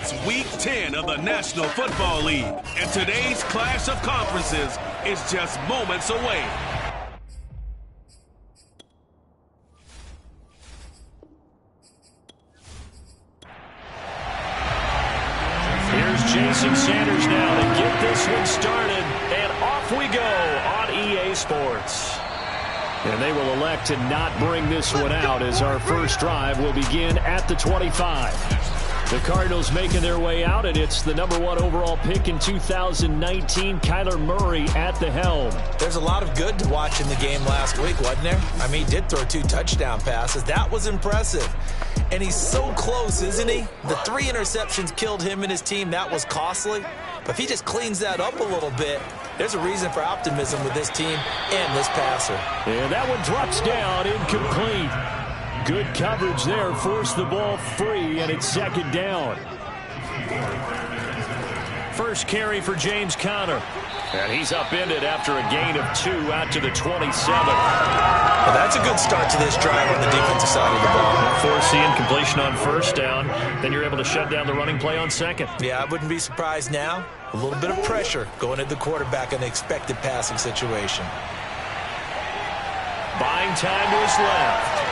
It's Week 10 of the National Football League, and today's clash of conferences is just moments away. Here's Jason Sanders now to get this one started, and off we go on EA Sports. And they will elect to not bring this one out as our first drive will begin at the 25. The Cardinals making their way out, and it's the #1 overall pick in 2019, Kyler Murray at the helm. There's a lot of good to watch in the game last week, wasn't there? I mean, he did throw 2 touchdown passes. That was impressive. And he's so close, isn't he? The 3 interceptions killed him and his team. That was costly. But if he just cleans that up a little bit, there's a reason for optimism with this team and this passer. And that one drops down, incomplete. Good coverage there, forced the ball free, and it's second down. First carry for James Conner. And he's upended after a gain of 2 out to the 27. Well, that's a good start to this drive on the defensive side of the ball. Force the incompletion on first down. Then you're able to shut down the running play on second. Yeah, I wouldn't be surprised now. A little bit of pressure going at the quarterback in an expected passing situation. Buying time to his left.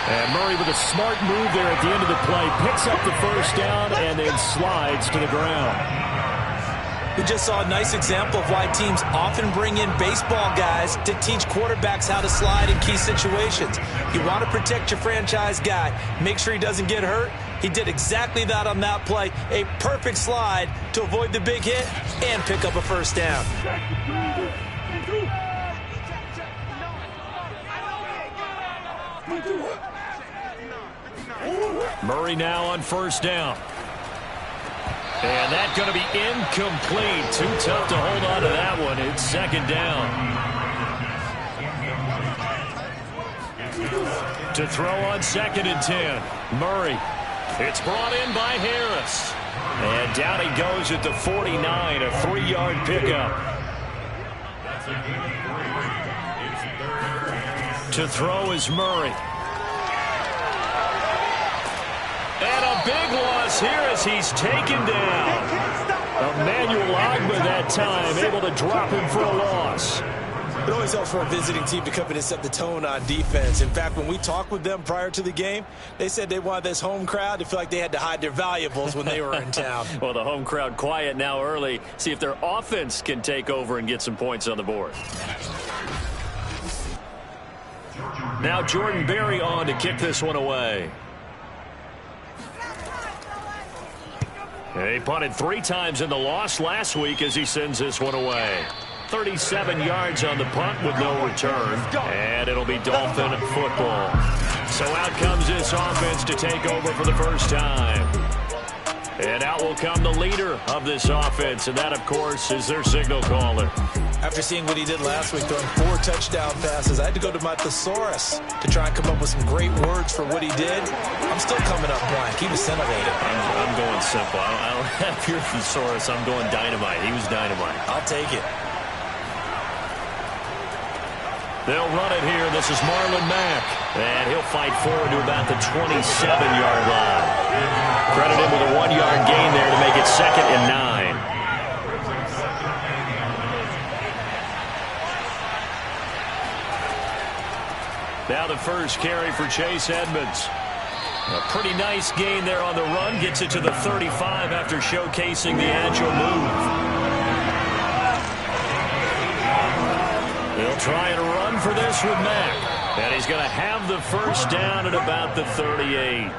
And Murray with a smart move there at the end of the play. Picks up the first down and then slides to the ground. We just saw a nice example of why teams often bring in baseball guys to teach quarterbacks how to slide in key situations. You want to protect your franchise guy. Make sure he doesn't get hurt. He did exactly that on that play. A perfect slide to avoid the big hit and pick up a first down. Murray now on first down. And that's going to be incomplete. Too tough to hold on to that one. It's second down. To throw on 2nd and 10. Murray. It's brought in by Harris. And down he goes at the 49, a 3-yard pickup. To throw is Murray. And a big loss here as he's taken down. Emmanuel Ogbah that time, able to drop him for a loss. It always helps for a visiting team to come in and set the tone on defense. In fact, when we talked with them prior to the game, they said they wanted this home crowd to feel like they had to hide their valuables when they were in town. Well, the home crowd quiet now early. See if their offense can take over and get some points on the board. Now Jordan Berry on to kick this one away. He punted 3 times in the loss last week as he sends this one away. 37 yards on the punt with no return. And it'll be Dolphin football. So out comes this offense to take over for the first time. And out will come the leader of this offense. And that, of course, is their signal caller. After seeing what he did last week, throwing 4 touchdown passes, I had to go to my thesaurus to try and come up with some great words for what he did. I'm still coming up blank. He was scintillated. I'm going simple. I don't have your thesaurus. I'm going dynamite. He was dynamite. I'll take it. They'll run it here. This is Marlon Mack. And he'll fight forward to about the 27-yard line. Credit him with a 1-yard gain there to make it 2nd and 9. Now the first carry for Chase Edmonds. A pretty nice gain there on the run. Gets it to the 35 after showcasing the agile move. They'll try and run for this with Mack. And he's going to have the first down at about the 38.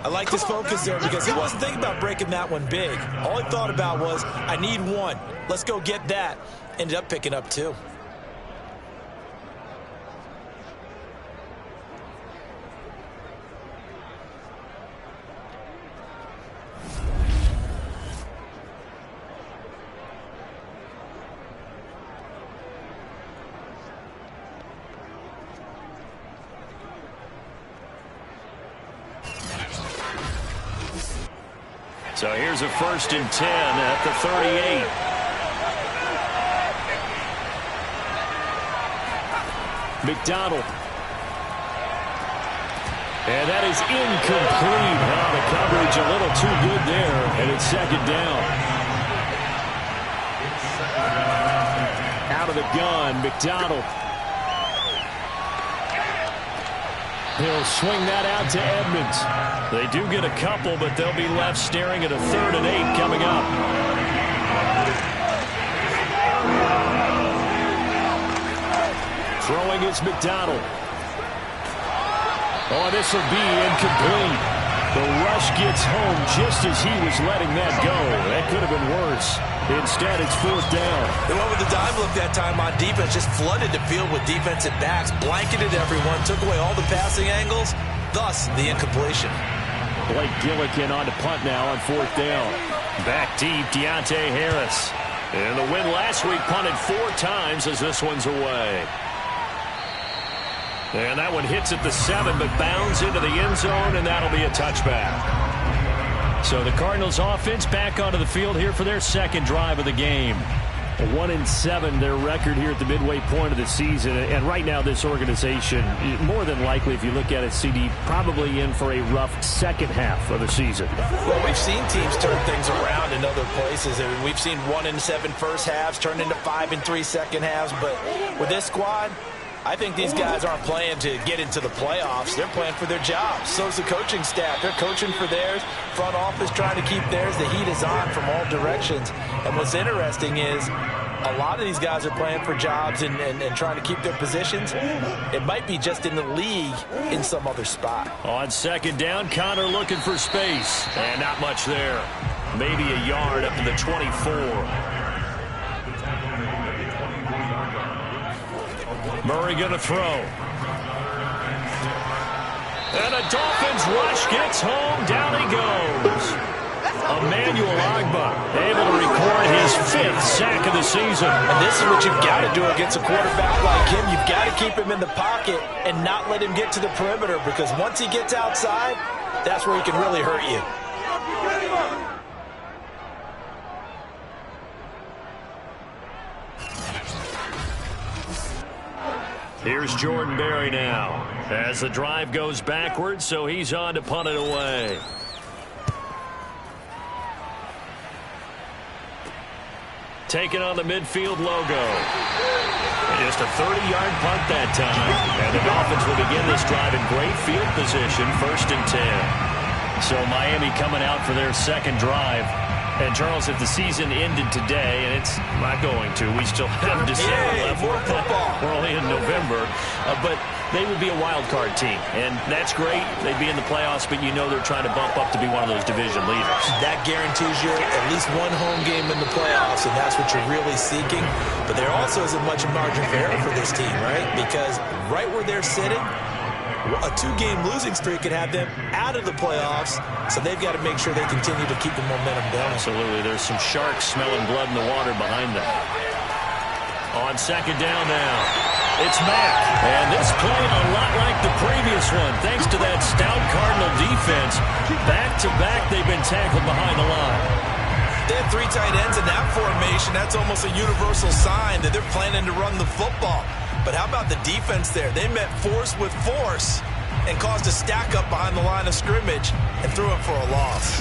I like this focus there because he wasn't thinking about breaking that one big. All he thought about was, I need 1. Let's go get that. Ended up picking up 2. So here's a 1st and 10 at the 38. McDonald. And that is incomplete. Oh, the coverage a little too good there, and it's second down. Out of the gun, McDonald. He'll swing that out to Edmonds. They do get a couple, but they'll be left staring at a 3rd and 8 coming up. Throwing is McDonald. Oh, this will be incomplete. The rush gets home just as he was letting that go. That could have been worse. Instead, it's 4th down. They went with the dive look that time on defense, just flooded the field with defensive backs, blanketed everyone, took away all the passing angles, thus the incompletion. Blake Gillikin on to punt now on 4th down. Back deep, Deontay Harris. And the win last week punted 4 times as this one's away. And that one hits at the 7, but bounds into the end zone, and that'll be a touchback. So the Cardinals offense back onto the field here for their second drive of the game. 1-7 their record here at the midway point of the season. And right now this organization, more than likely if you look at it, CD, probably in for a rough second half of the season. Well, we've seen teams turn things around in other places. I mean, we've seen 1-7 first halves turn into 5-3 second halves. But with this squad, I think these guys aren't playing to get into the playoffs. They're playing for their jobs. So's the coaching staff. They're coaching for theirs. Front office trying to keep theirs. The heat is on from all directions. And what's interesting is a lot of these guys are playing for jobs and trying to keep their positions. It might be just in the league in some other spot. On 2nd down, Connor looking for space. And not much there. Maybe a yard up to the 24. Murray going to throw. And a Dolphins rush gets home. Down he goes. Emmanuel Ogbah able to record his 5th sack of the season. And this is what you've got to do against a quarterback like him. You've got to keep him in the pocket and not let him get to the perimeter, because once he gets outside, that's where he can really hurt you. Here's Jordan Berry now as the drive goes backwards, so he's on to punt it away. Taking on the midfield logo. Just a 30-yard punt that time. And the Dolphins will begin this drive in great field position, 1st and 10. So Miami coming out for their second drive. And, Charles, if the season ended today, and it's not going to, we still have December left. More football. We're only in November. But they would be a wild card team. And that's great. They'd be in the playoffs, but you know they're trying to bump up to be one of those division leaders. That guarantees you at least one home game in the playoffs, and that's what you're really seeking. But there also isn't much margin for error for this team, right? Because right where they're sitting, a 2-game losing streak could have them out of the playoffs, so they've got to make sure they continue to keep the momentum going. Absolutely. There's some sharks smelling blood in the water behind them. On 2nd down now, it's Mack. And this play a lot like the previous one, thanks to that stout Cardinal defense. Back-to-back, they've been tackled behind the line. They have 3 tight ends in that formation. That's almost a universal sign that they're planning to run the football. But how about the defense there? They met force with force and caused a stack up behind the line of scrimmage and threw it for a loss.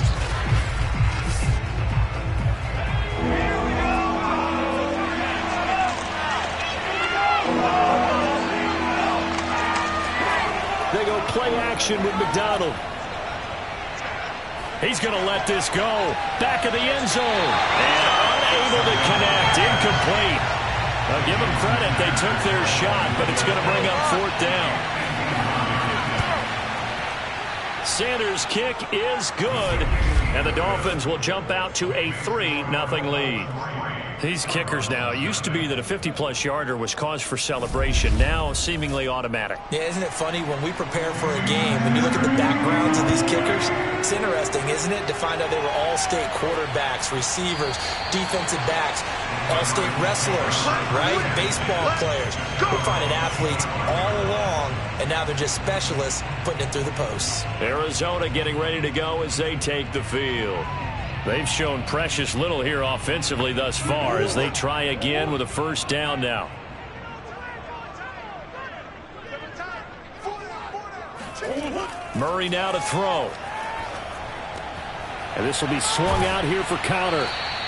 They go play action with McDonald. He's going to let this go. Back of the end zone. And unable to connect. Incomplete. Well, give them credit. They took their shot, but it's going to bring up 4th down. Sanders' kick is good, and the Dolphins will jump out to a 3-0 lead. These kickers now, it used to be that a 50-plus yarder was cause for celebration. Now, seemingly automatic. Yeah, isn't it funny when we prepare for a game, when you look at the backgrounds of these kickers, it's interesting, isn't it, to find out they were all-state quarterbacks, receivers, defensive backs, all-state wrestlers, right? Baseball players. We're finding athletes all along, and now they're just specialists putting it through the posts. Arizona getting ready to go as they take the field. They've shown precious little here offensively thus far as they try again with a 1st down now. Murray now to throw. And this will be swung out here for counter.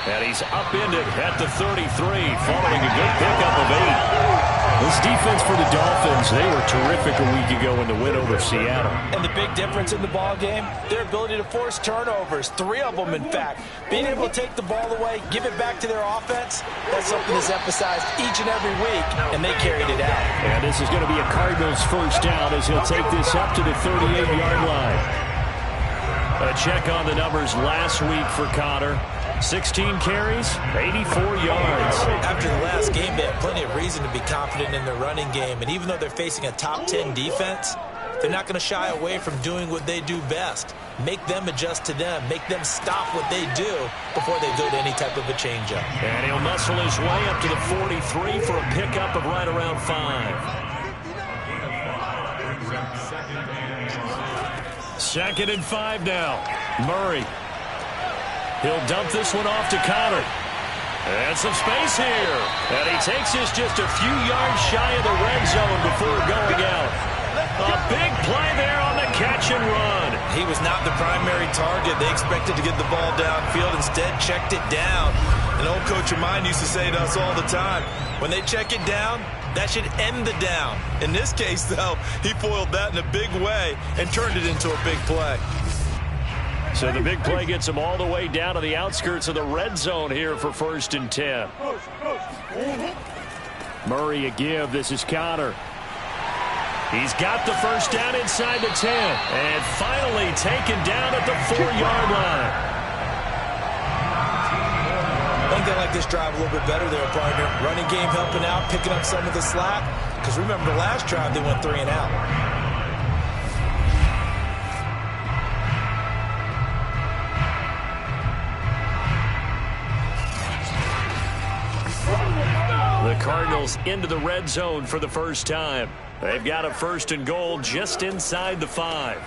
And he's upended at the 33, following a good pickup of 8. This defense for the Dolphins, they were terrific a week ago in the win over Seattle. And the big difference in the ball game, their ability to force turnovers, 3 of them in fact. Being able to take the ball away, give it back to their offense, that's something that's emphasized each and every week, and they carried it out. And this is going to be a Cardinals first down as he'll take this up to the 38-yard line. A check on the numbers last week for Connor. 16 carries, 84 yards. After the last game, they have plenty of reason to be confident in their running game. And even though they're facing a top 10 defense, they're not going to shy away from doing what they do best. Make them adjust to them. Make them stop what they do before they go to any type of a changeup. And he'll muscle his way up to the 43 for a pickup of right around 5. 2nd and 5 now. Murray. He'll dump this one off to Connor. And some space here. And he takes this just a few yards shy of the red zone before going out. A big play there on the catch and run. He was not the primary target. They expected to get the ball downfield. Instead, checked it down. An old coach of mine used to say to us all the time, when they check it down, that should end the down. In this case, though, he foiled that in a big way and turned it into a big play. So the big play gets him all the way down to the outskirts of the red zone here for 1st and 10. Murray a give. This is Connor. He's got the first down inside the 10. And finally taken down at the 4-yard line. I think they like this drive a little bit better there, partner. Running game helping out, picking up some of the slack. Because remember, the last drive they went 3 and out. The Cardinals into the red zone for the first time. They've got a 1st and goal just inside the 5.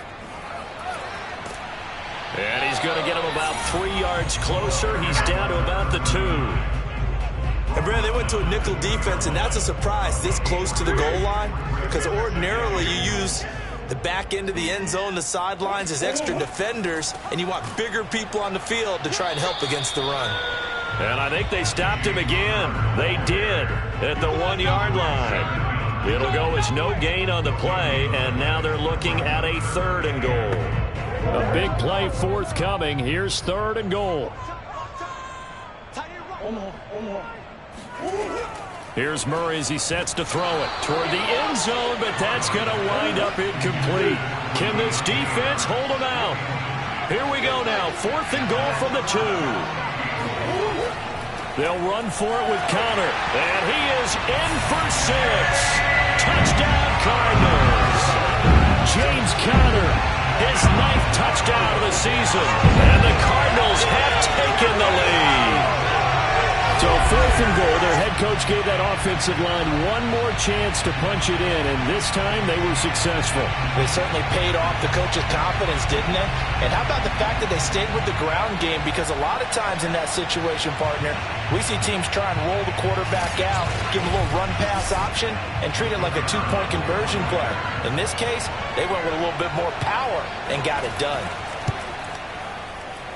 And he's going to get him about 3 yards closer. He's down to about the 2. And Brad, they went to a nickel defense, and that's a surprise this close to the goal line. Because ordinarily you use the back end of the end zone, the sidelines as extra defenders, and you want bigger people on the field to try and help against the run. And I think they stopped him again. They did at the 1-yard line. It'll go as no gain on the play, and now they're looking at a 3rd and goal. A big play forthcoming. Here's 3rd and goal. Here's Murray as he sets to throw it toward the end zone, but that's going to wind up incomplete. Can this defense hold him out? Here we go now. 4th and goal from the 2. They'll run for it with Connor. And he is in for 6. Touchdown, Cardinals. James Conner, his 9th touchdown of the season. And the Cardinals have taken the lead. So 4th and goal, their head coach gave that offensive line one more chance to punch it in, and this time they were successful. They certainly paid off the coach's confidence, didn't they? And how about the fact that they stayed with the ground game? Because a lot of times in that situation, partner, we see teams try and roll the quarterback out, give him a little run-pass option, and treat it like a 2-point conversion play. In this case, they went with a little bit more power and got it done.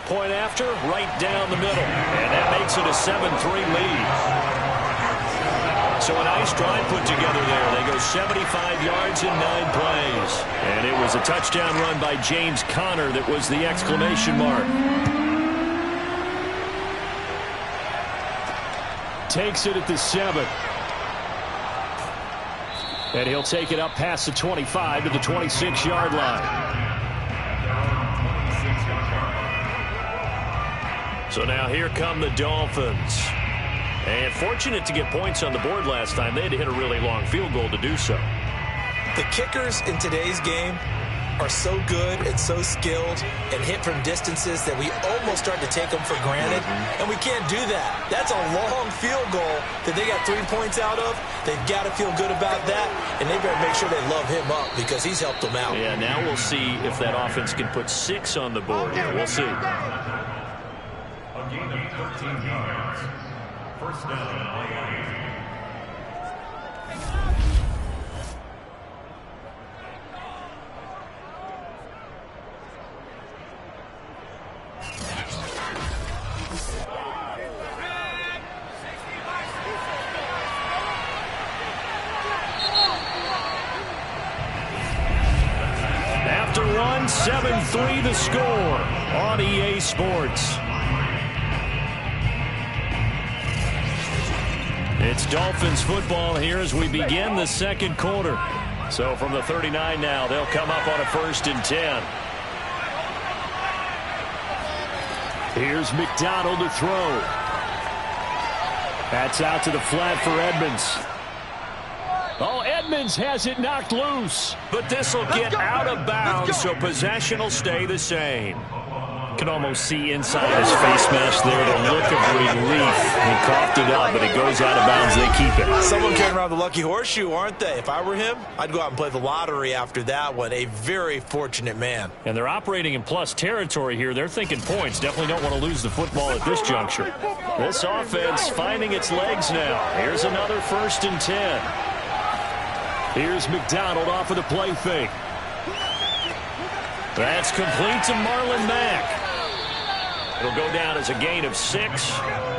Point after, right down the middle. And that makes it a 7-3 lead. So a nice drive put together there. They go 75 yards in 9 plays. And it was a touchdown run by James Conner that was the exclamation mark. Takes it at the 7. And he'll take it up past the 25 to the 26-yard line. So now here come the Dolphins. And fortunate to get points on the board last time. They had to hit a really long field goal to do so. The kickers in today's game are so good and so skilled and hit from distances that we almost start to take them for granted. And we can't do that. That's a long field goal that they got 3 points out of. They've got to feel good about that. And they better make sure they love him up because he's helped them out. Yeah, now we'll see if that offense can put 6 on the board here. We'll see. Gain of 13 yards. First down. 7-3 the score on EA Sports. It's Dolphins football here as we begin the second quarter. So from the 39 now, they'll come up on a 1st and 10. Here's McDonald to throw. That's out to the flat for Edmonds. Oh, Edmonds has it knocked loose. But this will get out of bounds, so possession will stay the same. You can almost see inside his face mask there the look of relief. He coughed it up, but it goes out of bounds. They keep it. Someone carrying around the lucky horseshoe, aren't they? If I were him, I'd go out and play the lottery after that one. A very fortunate man. And they're operating in plus territory here. They're thinking points. Definitely don't want to lose the football at this juncture. This offense finding its legs now. Here's another 1st and 10. Here's McDonald off of the play fake. That's complete to Marlon Mack. It'll go down as a gain of 6,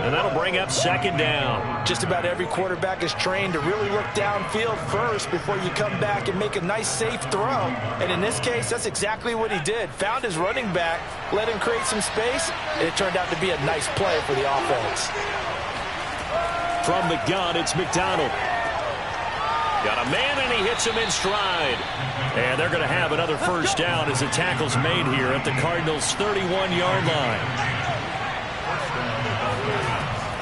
and that'll bring up 2nd down. Just about every quarterback is trained to really look downfield first before you come back and make a nice, safe throw. And in this case, that's exactly what he did. Found his running back, let him create some space, and it turned out to be a nice play for the offense. From the gun, it's McDonald. Got a man, and he hits him in stride. And they're going to have another 1st down as the tackle's made here at the Cardinals' 31-yard line.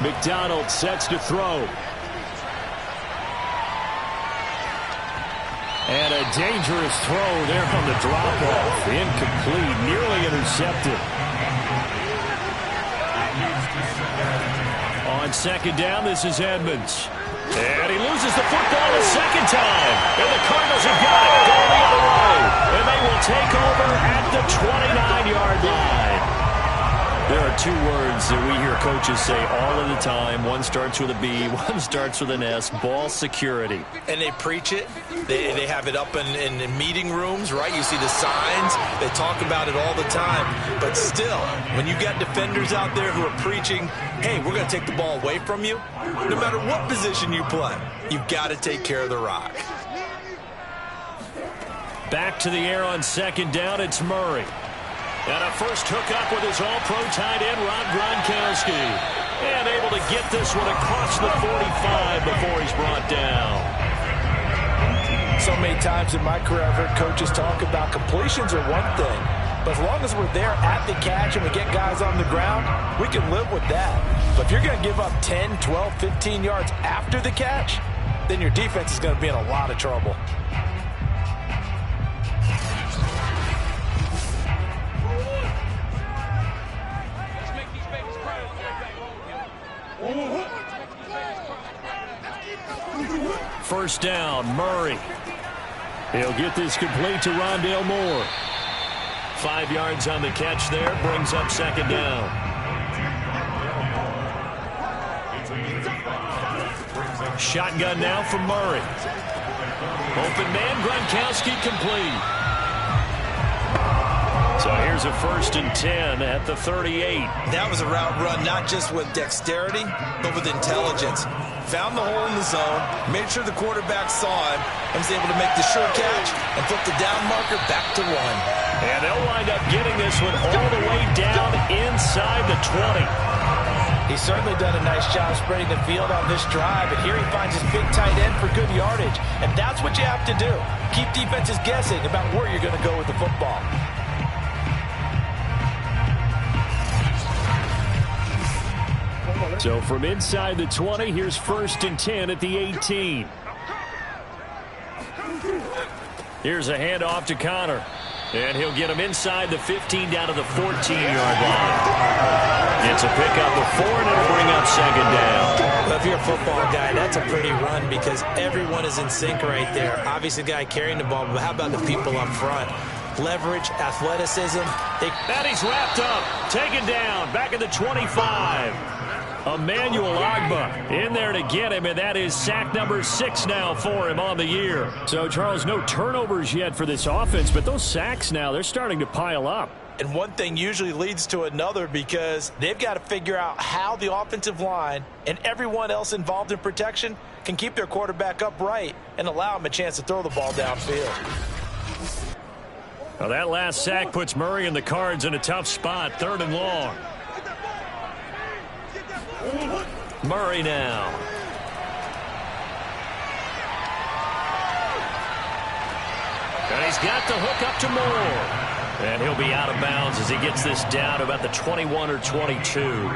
McDonald sets to throw. And a dangerous throw there on the drop-off. Incomplete, nearly intercepted. On 2nd down, this is Edmonds. And he loses the football a 2nd time. And the Cardinals have got it going the other way. And they will take over at the 29-yard line. There are 2 words that we hear coaches say all of the time. One starts with a B, one starts with an S. Ball security. And they preach it. They have it up in meeting rooms, right? You see the signs. They talk about it all the time. But still, when you got defenders out there who are preaching, hey, we're going to take the ball away from you, no matter what position you play, you've got to take care of the rock. Back to the air on 2nd down, it's Murray. And a first hookup with his all-pro tight end, Rob Gronkowski. And able to get this one across the 45 before he's brought down. So many times in my career, I've heard coaches talk about completions are one thing. But as long as we're there at the catch and we get guys on the ground, we can live with that. But if you're going to give up 10, 12, 15 yards after the catch, then your defense is going to be in a lot of trouble. First down, Murray. He'll get this complete to Rondale Moore. 5 yards on the catch there, brings up 2nd down. Shotgun now from Murray. Open man, Gronkowski complete. So here's a 1st and 10 at the 38. That was a route run, not just with dexterity, but with intelligence. Found the hole in the zone, made sure the quarterback saw him, and was able to make the sure catch and flip the down marker back to 1. And they'll wind up getting this one all the way down inside the 20. He's certainly done a nice job spreading the field on this drive, and here he finds his big tight end for good yardage. And that's what you have to do. Keep defenses guessing about where you're going to go with the football. So from inside the 20, here's 1st and 10 at the 18. Here's a handoff to Connor. And he'll get him inside the 15 down to the 14-yard line. It's a pickup of 4, and it'll bring up 2nd down. Well, if you're a football guy, that's a pretty run because everyone is in sync right there. Obviously, the guy carrying the ball, but how about the people up front? Leverage, athleticism. And he's wrapped up, taken down, back at the 25. Emmanuel Ogbah in there to get him, and that is sack number 6 now for him on the year. So, Charles, no turnovers yet for this offense, but those sacks now, they're starting to pile up. And one thing usually leads to another because they've got to figure out how the offensive line and everyone else involved in protection can keep their quarterback upright and allow him a chance to throw the ball downfield. Well, that last sack puts Murray and the Cards in a tough spot, 3rd and long. Murray now. And he's got the hook up to Moore. And he'll be out of bounds as he gets this down about the 21 or 22.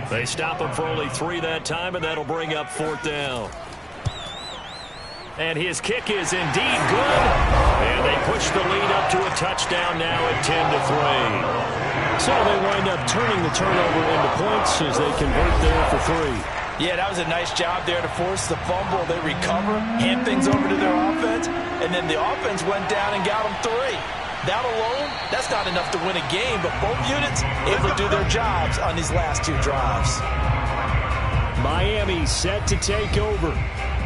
They stop him for only 3 that time, and that'll bring up 4th down. And his kick is indeed good. And they push the lead up to a touchdown now at 10-3. So they wind up turning the turnover into points as they convert there for 3. Yeah, that was a nice job there to force the fumble. They recover, hand things over to their offense, and then the offense went down and got them 3. That alone, that's not enough to win a game, but both units able to do their jobs on these last 2 drives. Miami set to take over.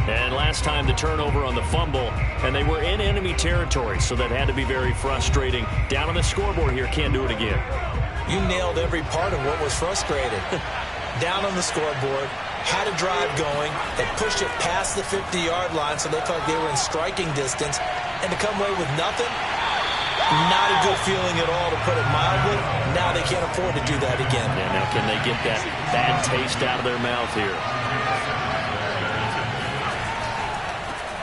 And last time the turnover on the fumble, and they were in enemy territory, so that had to be very frustrating. Down on the scoreboard here, can't do it again. You nailed every part of what was frustrating. Down on the scoreboard, had a drive going, they pushed it past the 50-yard line, so they felt like they were in striking distance, and to come away with nothing, not a good feeling at all, to put it mildly. Now they can't afford to do that again. Yeah, now can they get that bad taste out of their mouth here?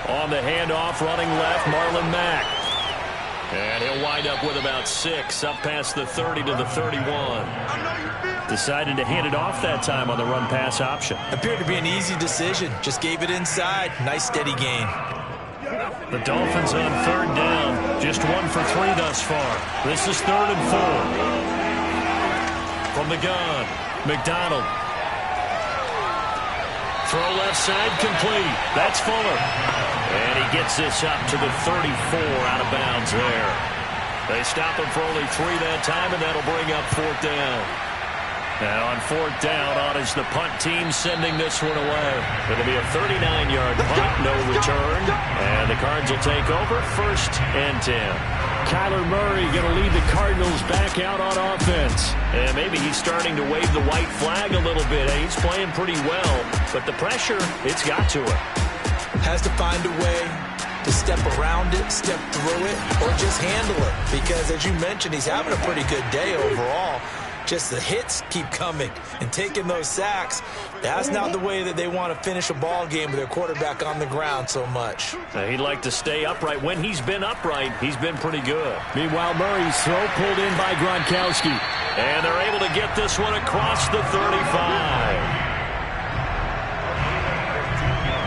On the handoff, running left, Marlon Mack. And he'll wind up with about 6, up past the 30 to the 31. Decided to hand it off that time on the run-pass option. Appeared to be an easy decision. Just gave it inside. Nice, steady gain. The Dolphins on 3rd down. Just 1 for 3 thus far. This is 3rd and 4. From the gun, McDonald. Throw left side, complete. That's Fuller. And he gets this up to the 34, out of bounds there. They stop him for only 3 that time, and that'll bring up 4th down. Now on 4th down, on is the punt team sending this one away. It'll be a 39-yard punt, no return. And the Cards will take over, 1st and 10. Kyler Murray going to lead the Cardinals back out on offense. And maybe he's starting to wave the white flag a little bit. He's playing pretty well, but the pressure, it's got to him. Has to find a way to step around it, step through it, or just handle it. Because, as you mentioned, he's having a pretty good day overall. Just the hits keep coming and taking those sacks. That's not the way that they want to finish a ball game with their quarterback on the ground so much. He'd like to stay upright. When he's been upright, he's been pretty good. Meanwhile, Murray's throw pulled in by Gronkowski. And they're able to get this one across the 35.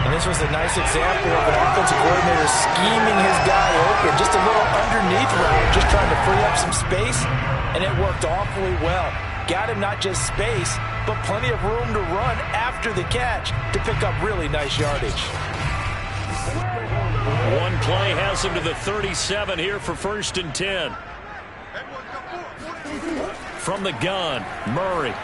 And this was a nice example of an offensive coordinator scheming his guy open. Just a little underneath route, just trying to free up some space, and it worked awfully well. Got him not just space, but plenty of room to run after the catch to pick up really nice yardage. One play has him to the 37 here for 1st and 10. From the gun, Murray.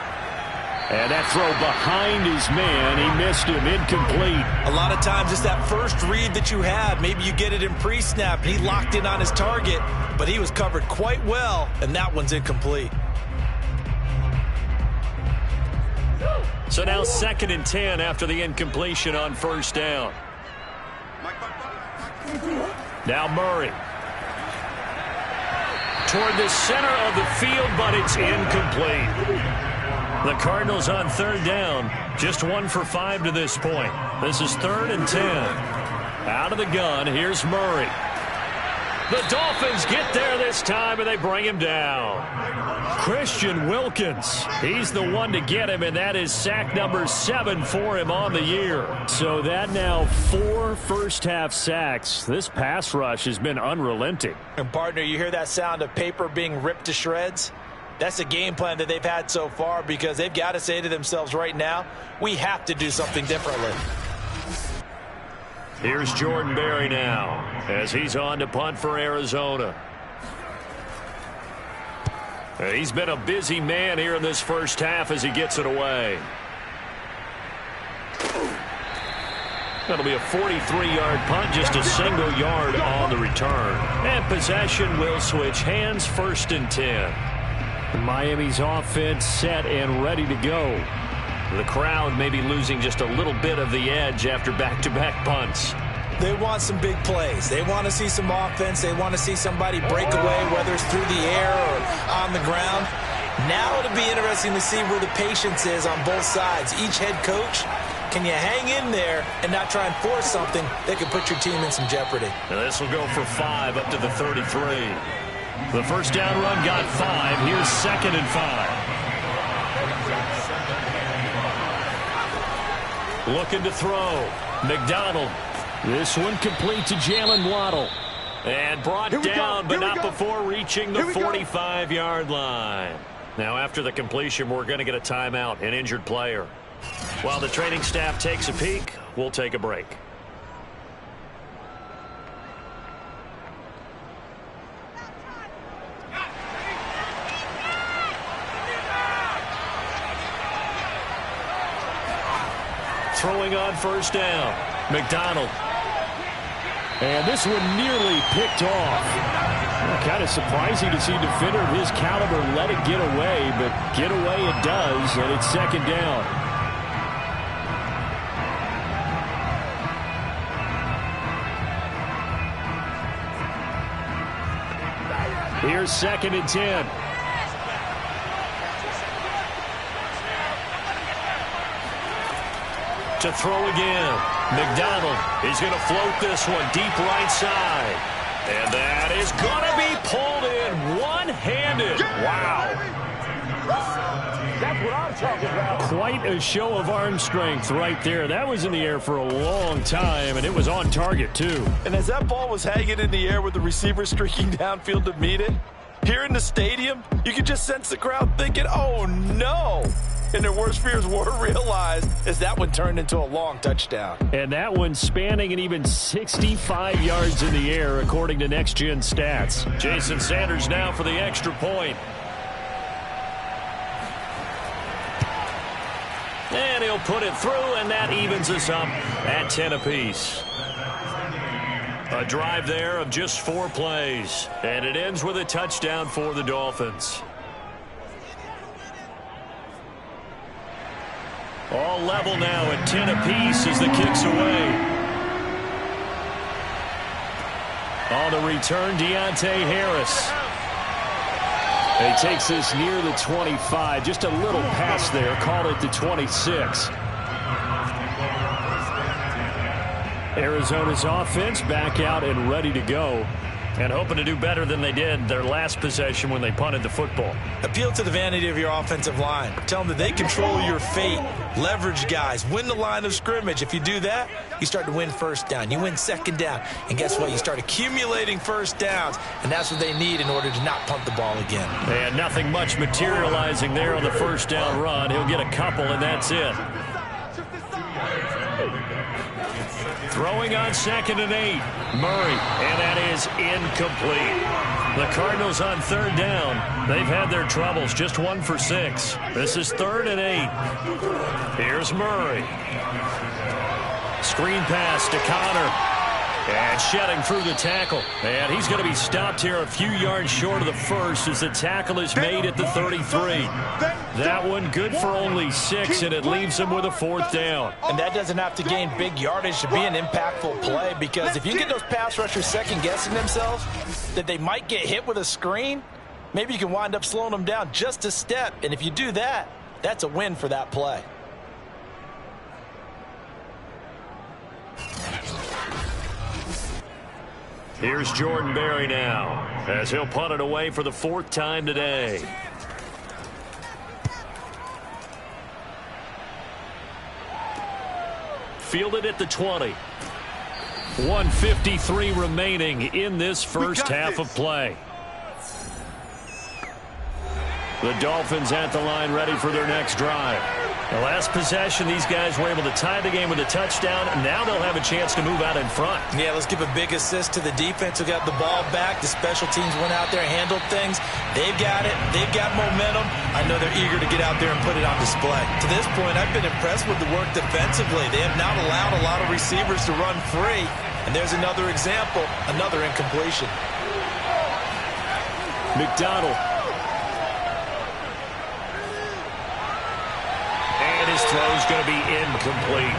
And that throw behind his man, he missed him, incomplete. A lot of times it's that first read that you have. Maybe you get it in pre-snap. He locked in on his target, but he was covered quite well, and that one's incomplete. So now 2nd and 10 after the incompletion on 1st down. Now Murray. Toward the center of the field, but it's incomplete. The Cardinals on 3rd down, just 1 for 5 to this point. This is 3rd and 10. Out of the gun, here's Murray. The Dolphins get there this time, and they bring him down. Christian Wilkins, he's the one to get him, and that is sack number 7 for him on the year. So that now 4 first-half sacks. This pass rush has been unrelenting. And, partner, you hear that sound of paper being ripped to shreds? That's the game plan that they've had so far, because they've got to say to themselves right now, we have to do something differently. Here's Jordan Berry now as he's on to punt for Arizona. He's been a busy man here in this first half as he gets it away. That'll be a 43-yard punt, just a single yard on the return. And possession will switch hands, 1st and 10. Miami's offense set and ready to go. The crowd may be losing just a little bit of the edge after back-to-back punts. They want some big plays. They want to see some offense. They want to see somebody break away, whether it's through the air or on the ground. Now it'll be interesting to see where the patience is on both sides. Each head coach, can you hang in there and not try and force something that could put your team in some jeopardy? Now this will go for 5 up to the 33. The first down run got 5. Here's 2nd and 5. Looking to throw. McDonald. This one complete to Jalen Waddle. And brought down, but not before reaching the 45-yard line. Now, after the completion, we're going to get a timeout, an injured player. While the training staff takes a peek, we'll take a break. Throwing on first down. McDonald. And this one nearly picked off. Kind of surprising to see a defender of his caliber let it get away, but get away it does, and it's 2nd down. Here's 2nd and 10. To throw again. McDonald is going to float this one deep right side. And that is going to be pulled in one-handed. Wow. That's what I'm talking about. Quite a show of arm strength right there. That was in the air for a long time, and it was on target, too. And as that ball was hanging in the air with the receiver streaking downfield to meet it, here in the stadium, you could just sense the crowd thinking, oh, no. And their worst fears were realized as that one turned into a long touchdown. And that one spanning an even 65 yards in the air, according to Next Gen Stats. Jason Sanders now for the extra point. And he'll put it through, and that evens us up at 10 apiece. A drive there of just 4 plays. And it ends with a touchdown for the Dolphins. All level now at 10 apiece as the kick's away. On the return, Deontay Harris. He takes this near the 25. Just a little pass there. Call it the 26. Arizona's offense back out and ready to go. And hoping to do better than they did their last possession when they punted the football. Appeal to the vanity of your offensive line. Tell them that they control your fate. Leverage guys. Win the line of scrimmage. If you do that, you start to win first down. You win second down. And guess what? You start accumulating first downs. And that's what they need in order to not punt the ball again. And nothing much materializing there on the first down run. He'll get a couple, and that's it. Throwing on 2nd and 8. Murray, and that is incomplete. The Cardinals on 3rd down. They've had their troubles, just 1 for 6. This is 3rd and 8. Here's Murray. Screen pass to Connor. And shedding through the tackle. And he's going to be stopped here a few yards short of the first as the tackle is made at the 33. That one good for only 6, and it leaves him with a 4th down. And that doesn't have to gain big yardage to be an impactful play, because if you get those pass rushers second-guessing themselves that they might get hit with a screen, maybe you can wind up slowing them down just a step. And if you do that, that's a win for that play. Here's Jordan Berry now, as he'll punt it away for the 4th time today. Fielded at the 20. 1:53 remaining in this first half of play. The Dolphins at the line, ready for their next drive. The last possession, these guys were able to tie the game with a touchdown, and now they'll have a chance to move out in front. Yeah, let's give a big assist to the defense who got the ball back. The special teams went out there and handled things. They've got it. They've got momentum. I know they're eager to get out there and put it on display. To this point, I've been impressed with the work defensively. They have not allowed a lot of receivers to run free. And there's another example, another incompletion. McDonald. His throw is going to be incomplete.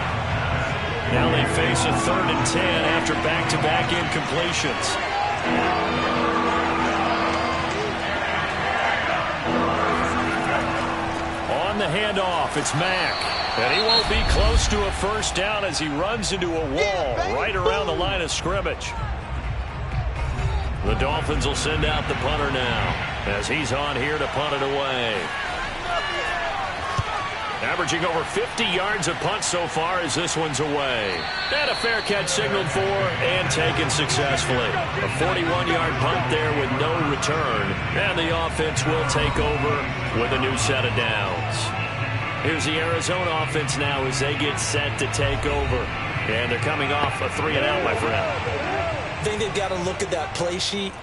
Now they face a 3rd and 10 after back-to-back incompletions. On the handoff, it's Mack. And he won't be close to a first down as he runs into a wall right around the line of scrimmage. The Dolphins will send out the punter now as he's on here to punt it away. Averaging over 50 yards a punt so far as this one's away. And a fair catch signaled for and taken successfully. A 41-yard punt there with no return. And the offense will take over with a new set of downs. Here's the Arizona offense now as they get set to take over. And they're coming off a 3-and-out, my friend. I think they've got to look at that play sheet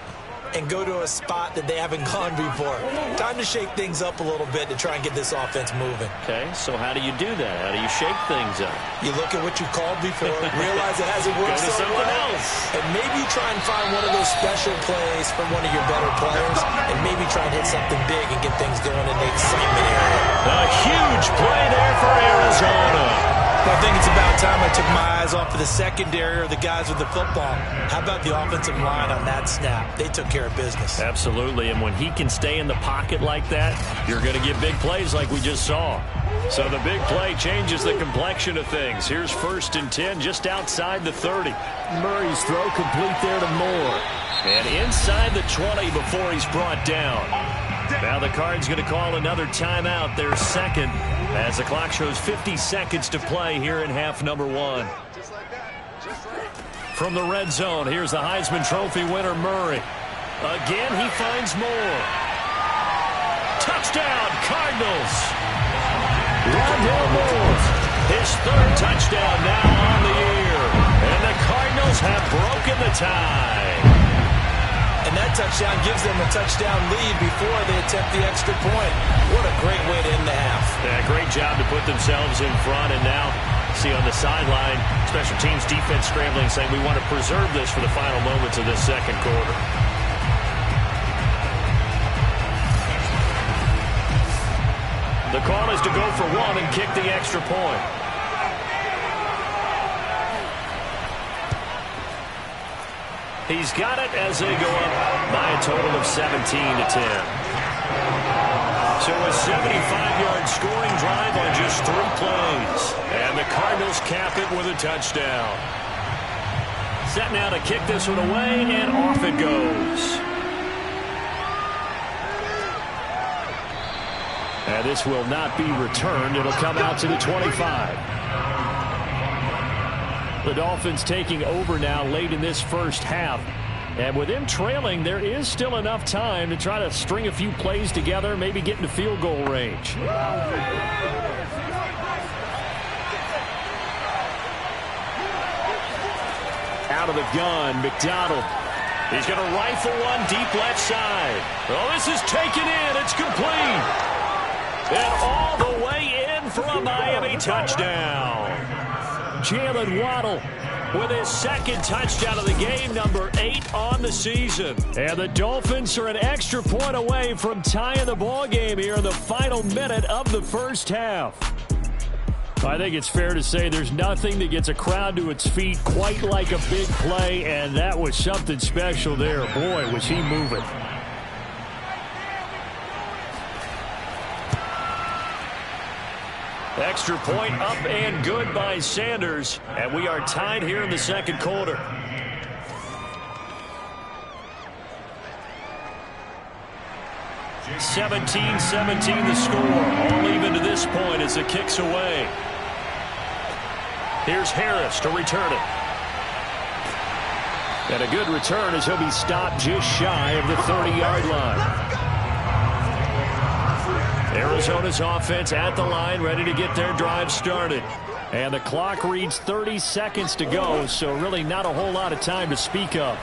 and go to a spot that they haven't gone before. Time to shake things up a little bit to try and get this offense moving. Okay, so how do you do that? How do you shake things up? You look at what you called before, realize it hasn't worked so well, and maybe you try and find one of those special plays from one of your better players, and maybe try and hit something big and get things going in the excitement area. A huge play there for Arizona. I think it's about time I took my eyes off of the secondary or the guys with the football. How about the offensive line on that snap? They took care of business. Absolutely, and when he can stay in the pocket like that, you're going to get big plays like we just saw. So the big play changes the complexion of things. Here's 1st and 10 just outside the 30. Murray's throw complete there to Moore. And inside the 20 before he's brought down. Now the Cards going to call another timeout, their second, as the clock shows 50 seconds to play here in half number 1. From the red zone, here's the Heisman Trophy winner, Murray. Again, he finds Moore. Touchdown, Cardinals. Rondale Moore, his 3rd touchdown now on the year. And the Cardinals have broken the tie. And that touchdown gives them a touchdown lead before they attempt the extra point. What a great way to end the half. Yeah, great job to put themselves in front. And now, see on the sideline, special teams defense scrambling, saying we want to preserve this for the final moments of this second quarter. The call is to go for one and kick the extra point. He's got it as they go up by a total of 17-10. So a 75-yard scoring drive on just 3 plays. And the Cardinals cap it with a touchdown. Set now to kick this one away, and off it goes. And this will not be returned. It'll come out to the 25. The Dolphins taking over now late in this first half. And with them trailing, there is still enough time to try to string a few plays together, maybe get into field goal range. Out of the gun, McDonald. He's going to rifle one deep left side. Oh, this is taken in. It's complete. And all the way in for a Miami touchdown. Jalen Waddle with his 2nd touchdown of the game, number 8 on the season. And the Dolphins are an extra point away from tying the ball game here in the final minute of the first half. I think it's fair to say there's nothing that gets a crowd to its feet quite like a big play, and that was something special there. Boy, was he moving. Extra point up and good by Sanders. And we are tied here in the second quarter. (17-17) the score. All even to this point as it kicks away. Here's Harris to return it. And a good return as he'll be stopped just shy of the 30-yard line. Arizona's offense at the line, ready to get their drive started. And the clock reads 30 seconds to go, so really not a whole lot of time to speak of.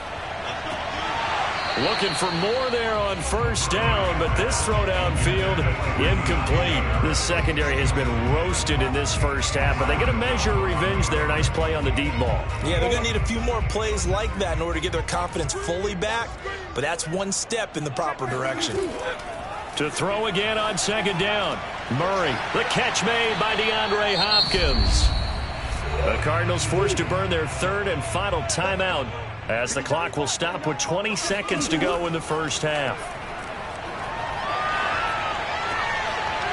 Looking for more there on first down, but this throw downfield incomplete. This secondary has been roasted in this first half, but they get a measure of revenge there. Nice play on the deep ball. Yeah, they're going to need a few more plays like that in order to get their confidence fully back, but that's one step in the proper direction. To throw again on second down. Murray, the catch made by DeAndre Hopkins. The Cardinals forced to burn their third and final timeout as the clock will stop with 20 seconds to go in the first half.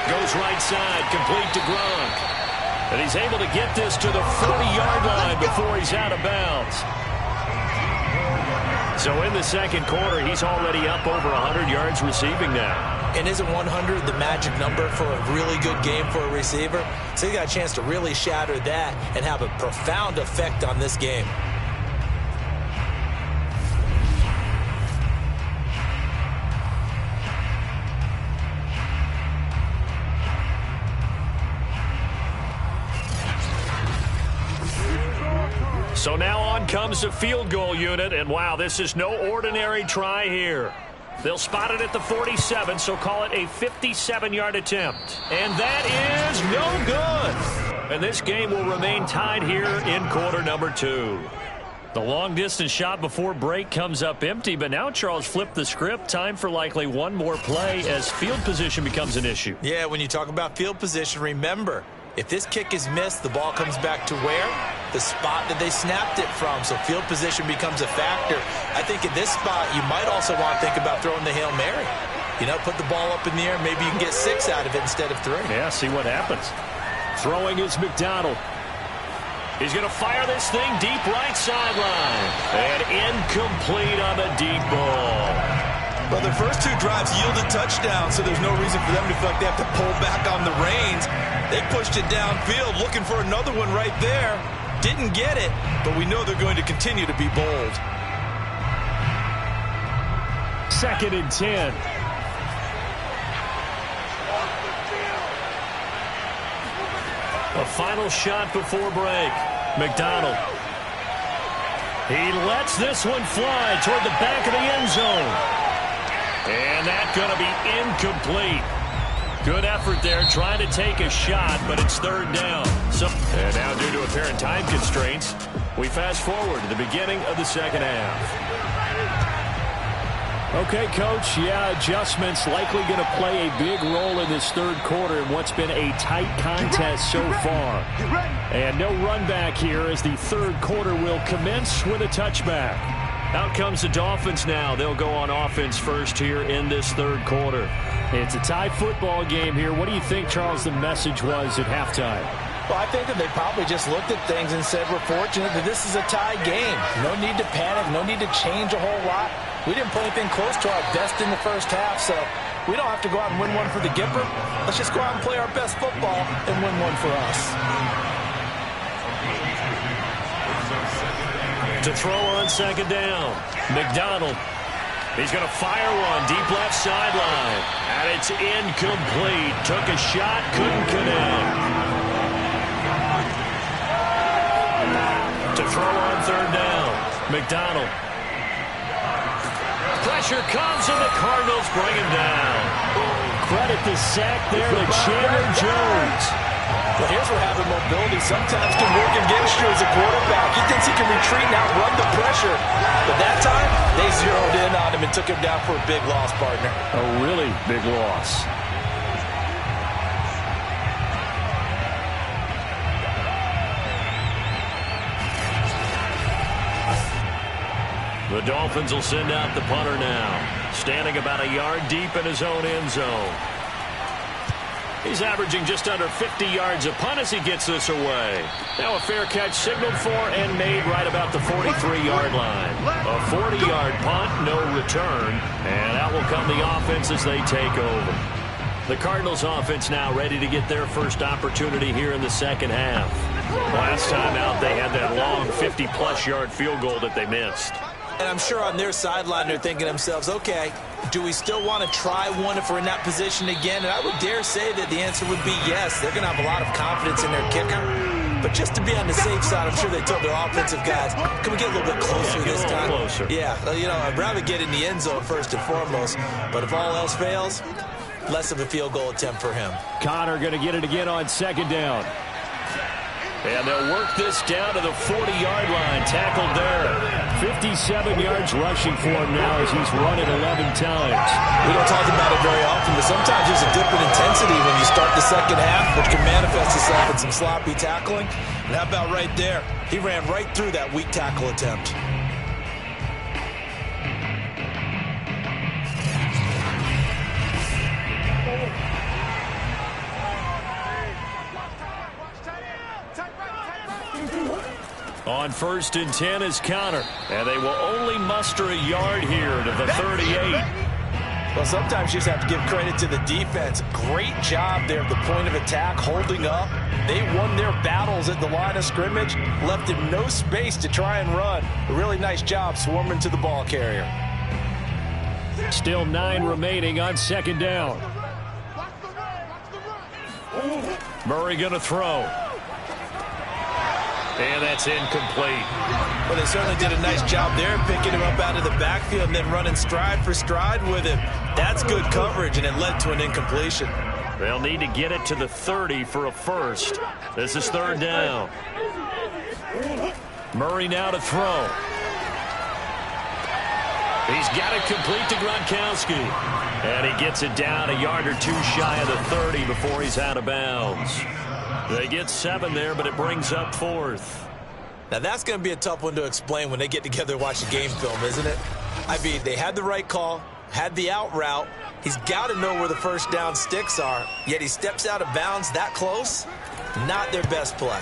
Goes right side, complete to Gronk. And he's able to get this to the 40-yard line before he's out of bounds. So in the second quarter, he's already up over 100 yards receiving now. And isn't 100 the magic number for a really good game for a receiver? So he got a chance to really shatter that and have a profound effect on this game. So now on comes the field goal unit, and wow, this is no ordinary try here. They'll spot it at the 47, so call it a 57-yard attempt. And that is no good. And this game will remain tied here in quarter number 2. The long-distance shot before break comes up empty, but now Charles flipped the script. Time for likely one more play as field position becomes an issue. Yeah, when you talk about field position, remember, if this kick is missed, the ball comes back to where? The spot that they snapped it from. So field position becomes a factor. I think at this spot, you might also want to think about throwing the Hail Mary. You know, put the ball up in the air. Maybe you can get 6 out of it instead of 3. Yeah, see what happens. Throwing is McDonald. He's going to fire this thing deep right sideline. And incomplete on the deep ball. Well, their first 2 drives yielded touchdowns, so there's no reason for them to feel like they have to pull back on the reins. They pushed it downfield, looking for another one right there. Didn't get it, but we know they're going to continue to be bold. 2nd and 10. A final shot before break. McDonald. He lets this one fly toward the back of the end zone. And that's going to be incomplete. Good effort there trying to take a shot, but it's 3rd down. And now due to apparent time constraints, we fast forward to the beginning of the second half. Okay, Coach, yeah, adjustments likely going to play a big role in this third quarter in what's been a tight contest so far. And no run back here as the third quarter will commence with a touchback. Out comes the Dolphins now. They'll go on offense first here in this third quarter. It's a tie football game here. What do you think, Charles, the message was at halftime? Well, I think that they probably just looked at things and said, we're fortunate that this is a tie game. No need to panic. No need to change a whole lot. We didn't play anything close to our best in the first half, so we don't have to go out and win one for the Gipper. Let's just go out and play our best football and win one for us. To throw on second down, McDonald. He's going to fire one deep left sideline. And it's incomplete. Took a shot, couldn't connect. To throw on third down, McDonald. Pressure comes and the Cardinals bring him down. Credit the sack there to Chandler Jones. Well, here's where having mobility sometimes can work against you as a quarterback. He thinks he can retreat and outrun the pressure. But that time, they zeroed in on him and took him down for a big loss, partner. A really big loss. The Dolphins will send out the punter now, standing about a yard deep in his own end zone. He's averaging just under 50 yards a punt as he gets this away. Now a fair catch signaled for and made right about the 43-yard line. A 40-yard punt, no return, and out will come the offense as they take over. The Cardinals offense now ready to get their first opportunity here in the second half. Last time out they had that long 50-plus yard field goal that they missed. And I'm sure on their sideline they're thinking to themselves, okay, do we still want to try one if we're in that position again? And I would dare say that the answer would be yes. They're going to have a lot of confidence in their kicker. But just to be on the safe side, I'm sure they told their offensive guys, can we get a little bit closer this time? Closer. Yeah, you know, I'd rather get in the end zone first and foremost. But if all else fails, less of a field goal attempt for him. Connor going to get it again on second down. And they'll work this down to the 40-yard line. Tackled there. 57 yards rushing for him now as he's run it 11 times. We don't talk about it very often, but sometimes there's a dip in intensity when you start the second half, which can manifest itself in some sloppy tackling. And how about right there? He ran right through that weak tackle attempt. On 1st and 10 is Connor. And they will only muster a yard here to the 38. Well, sometimes you just have to give credit to the defense. Great job there at the point of attack, holding up. They won their battles at the line of scrimmage, left him no space to try and run. A really nice job swarming to the ball carrier. Still 9 remaining on 2nd down. Murray going to throw. And that's incomplete. Well, they certainly did a nice job there, picking him up out of the backfield and then running stride for stride with him. That's good coverage, and it led to an incompletion. They'll need to get it to the 30 for a first. This is 3rd down. Murray now to throw. He's got it complete to Gronkowski. And he gets it down a yard or 2 shy of the 30 before he's out of bounds. They get 7 there, but it brings up 4th. Now, that's going to be a tough one to explain when they get together and watch the game film, isn't it? I mean, they had the right call, had the out route. He's got to know where the first down sticks are, yet he steps out of bounds that close. Not their best play.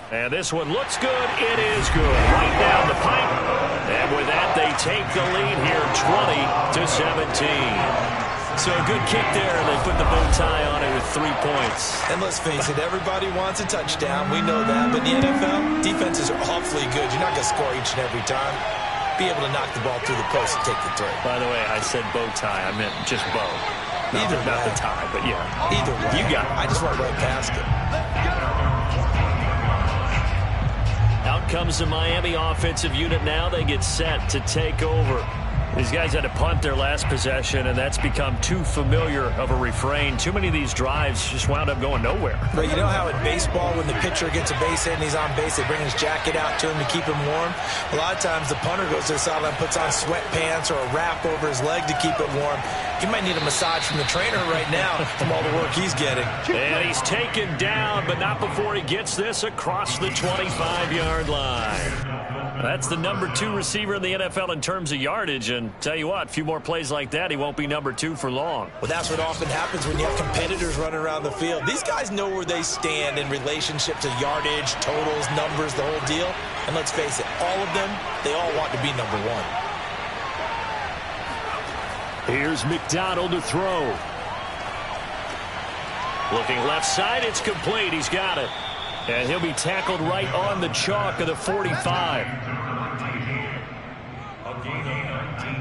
And this one looks good. It is good. Right down the pipe. And with that, they take the lead here 20-17. So a good kick there, and they put the bow tie on it with 3 points. And let's face it, everybody wants a touchdown. We know that. But in the NFL, defenses are awfully good. You're not going to score each and every time. Be able to knock the ball through the post and take the throw. By the way, I said bow tie. I meant just bow. Not the tie, but yeah. Either way. You got it. I just went right past it. Out comes the Miami offensive unit now. They get set to take over. These guys had to punt their last possession, and that's become too familiar of a refrain. Too many of these drives just wound up going nowhere. But you know how in baseball, when the pitcher gets a base hit and he's on base, they bring his jacket out to him to keep him warm? A lot of times the punter goes to the sideline, puts on sweatpants or a wrap over his leg to keep it warm. He might need a massage from the trainer right now from all the work he's getting. And he's taken down, but not before he gets this across the 25-yard line. That's the number 2 receiver in the NFL in terms of yardage, and tell you what, a few more plays like that, he won't be number 2 for long. Well, that's what often happens when you have competitors running around the field. These guys know where they stand in relationship to yardage, totals, numbers, the whole deal. And let's face it, all of them, they all want to be number 1. Here's McDonald to throw. Looking left side, it's complete. He's got it. And he'll be tackled right on the chalk of the 45.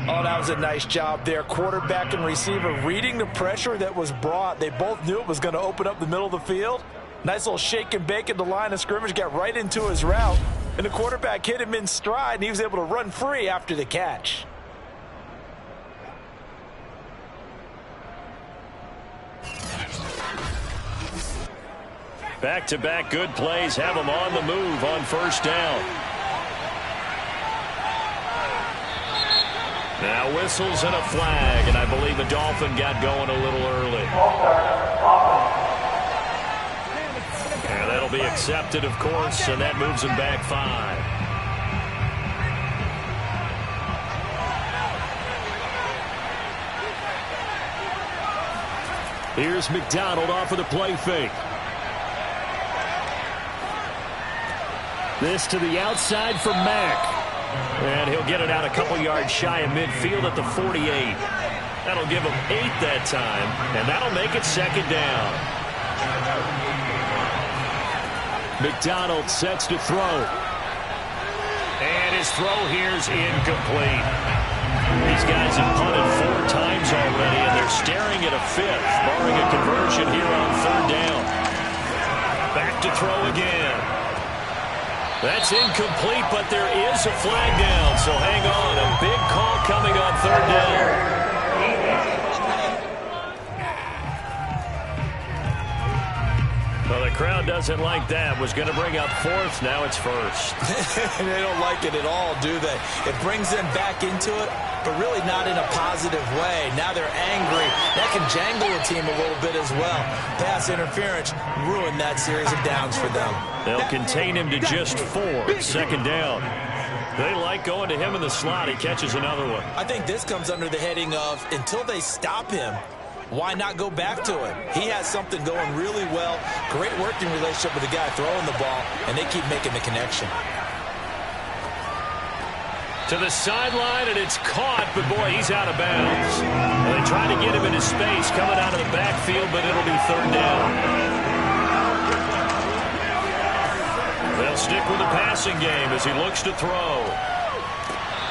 Oh, that was a nice job there. Quarterback and receiver reading the pressure that was brought. They both knew it was going to open up the middle of the field. Nice little shake and bake at the line of scrimmage, got right into his route. And the quarterback hit him in stride, and he was able to run free after the catch. Back-to-back good plays have them on the move on 1st down. Now whistles and a flag, and I believe a Dolphin got going a little early. And that'll be accepted, of course, and that moves them back 5. Here's McDonald off of the play fake. This to the outside for Mack. And he'll get it out a couple yards shy of midfield at the 48. That'll give him 8 that time, and that'll make it 2nd down. McDonald sets to throw. And his throw here's incomplete. These guys have punted 4 times already, and they're staring at a 5th, barring a conversion here on 3rd down. Back to throw again. That's incomplete, but there is a flag down, so hang on. A big call coming on 3rd down. Well, the crowd doesn't doesn't like that. Was going to bring up fourth. Now it's first. They don't like it at all, do they? It brings them back into it, but really not in a positive way. Now they're angry. That can jangle a team a little bit as well. Pass interference ruined that series of downs for them. They'll contain him to just 4. Second down. They like going to him in the slot. He catches another one. I think this comes under the heading of until they stop him, why not go back to it? He has something going really well. Great working relationship with the guy throwing the ball, and they keep making the connection. To the sideline, and it's caught, but boy, he's out of bounds. Well, they try to get him into space coming out of the backfield, but it'll be third down. They'll stick with the passing game as he looks to throw.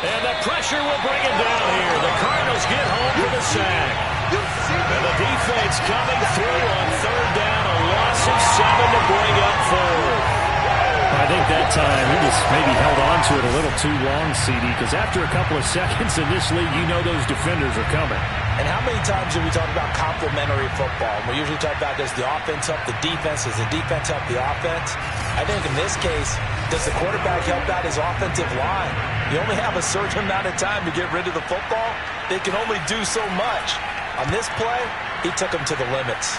And the pressure will bring him down here. The Cardinals get home for the sack. And the defense coming through on third down, a loss of 7 to bring up fourth. I think that time he just maybe held on to it a little too long, CD, because after a couple of seconds in this league, you know those defenders are coming. And how many times do we talk about complementary football? We usually talk about does the offense help the defense, does the defense help the offense? I think in this case, does the quarterback help out his offensive line? You only have a certain amount of time to get rid of the football. They can only do so much. On this play, he took them to the limits.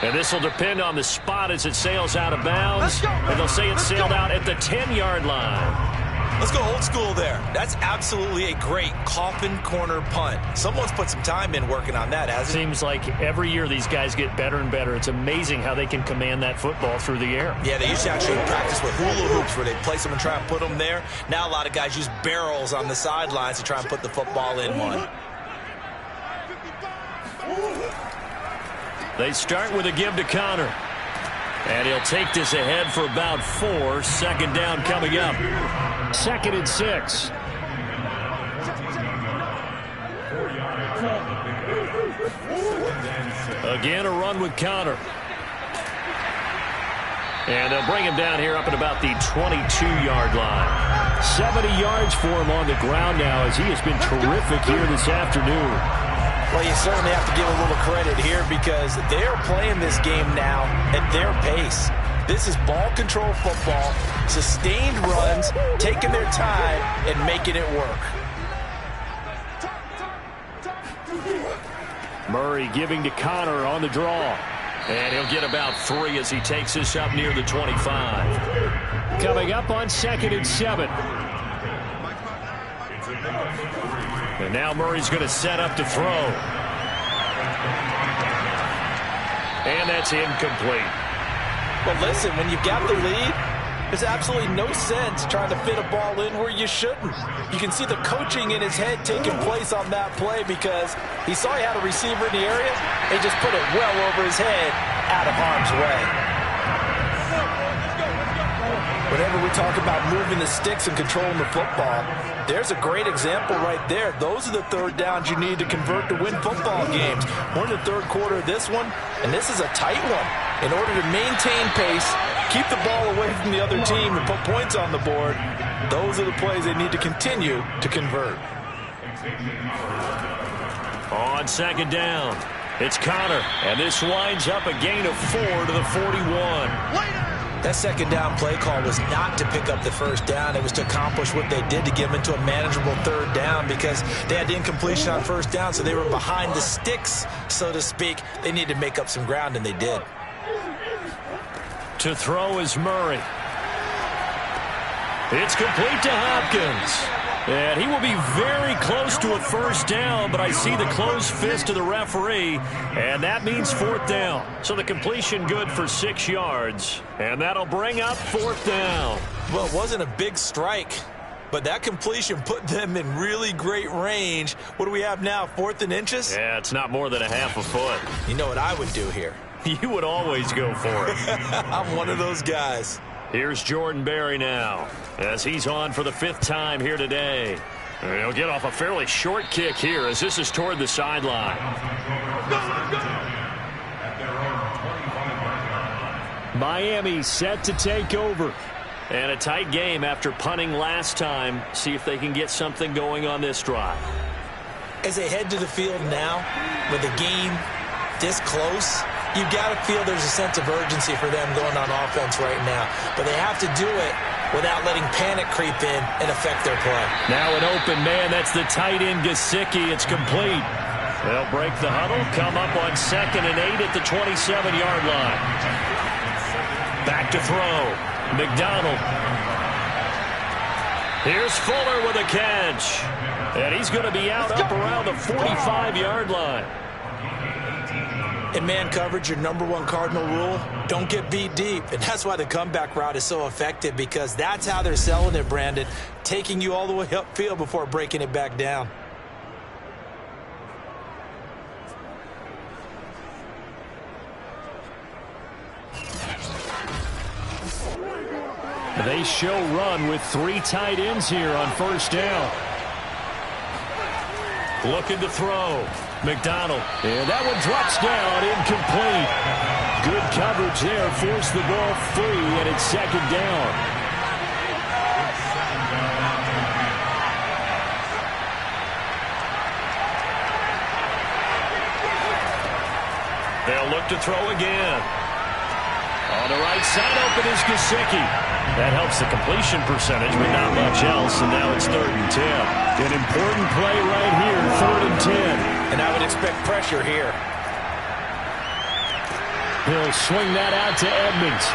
And this will depend on the spot as it sails out of bounds. And they'll say it sailed out at the 10-yard line. Let's go old school there. That's absolutely a great coffin corner punt. Someone's put some time in working on that, hasn't it? Seems like every year these guys get better and better. It's amazing how they can command that football through the air. Yeah, they used to actually practice with hula hoops where they place them and try and put them there. Now a lot of guys use barrels on the sidelines to try and put the football in one. They start with a give to Connor. And he'll take this ahead for about 4. Second down coming up. 2nd and 6. Again, a run with Connor. And they'll bring him down here up at about the 22-yard line. 70 yards for him on the ground now as he has been terrific here this afternoon. Well, you certainly have to give a little credit here because they're playing this game now at their pace. This is ball control football, sustained runs, taking their time and making it work. Murray giving to Connor on the draw. And he'll get about 3 as he takes this up near the 25. Coming up on 2nd and 7. And now Murray's going to set up to throw. And that's incomplete. Well, listen, when you've got the lead, there's absolutely no sense trying to fit a ball in where you shouldn't. You can see the coaching in his head taking place on that play because he saw he had a receiver in the area. He just put it well over his head out of harm's way. Whenever we talk about moving the sticks and controlling the football, there's a great example right there. Those are the third downs you need to convert to win football games. We're in the third quarter of this one, and this is a tight one. In order to maintain pace, keep the ball away from the other team and put points on the board, those are the plays they need to continue to convert. On 2nd down, it's Connor, and this winds up a gain of 4 to the 41. That second down play call was not to pick up the first down. It was to accomplish what they did to get them into a manageable third down because they had the incompletion on first down, so they were behind the sticks, so to speak. They needed to make up some ground, and they did. To throw is Murray. It's complete to Hopkins. And he will be very close to a first down, but I see the closed fist of the referee, and that means 4th down. So the completion good for 6 yards, and that'll bring up 4th down. Well, it wasn't a big strike, but that completion put them in really great range. What do we have now, 4th and inches? Yeah, it's not more than a half a foot. You know what I would do here? You would always go for it. I'm one of those guys. Here's Jordan Berry now as he's on for the 5th time here today. And he'll get off a fairly short kick here as this is toward the sideline. Miami set to take over. And a tight game after punting last time. See if they can get something going on this drive. As they head to the field now with the game this close, you've got to feel there's a sense of urgency for them going on offense right now. But they have to do it without letting panic creep in and affect their play. Now an open man. That's the tight end, Gesicki. It's complete. They'll break the huddle, come up on 2nd and 8 at the 27-yard line. Back to throw. McDonald. Here's Fuller with a catch. And he's going to be out up around the 45-yard line. In man coverage, your #1 cardinal rule, don't get beat deep. And that's why the comeback route is so effective, because that's how they're selling it, Brandon. Taking you all the way upfield before breaking it back down. They show run with 3 tight ends here on 1st down. Looking to throw. McDonald. And that one drops down, incomplete. Good coverage there. Forced the ball free, and it's 2nd down. They'll look to throw again. On the right side, open is Gesicki. That helps the completion percentage, but not much else, and now it's 3rd and 10. An important play right here, 3rd and 10. And I would expect pressure here. He'll swing that out to Edmonds.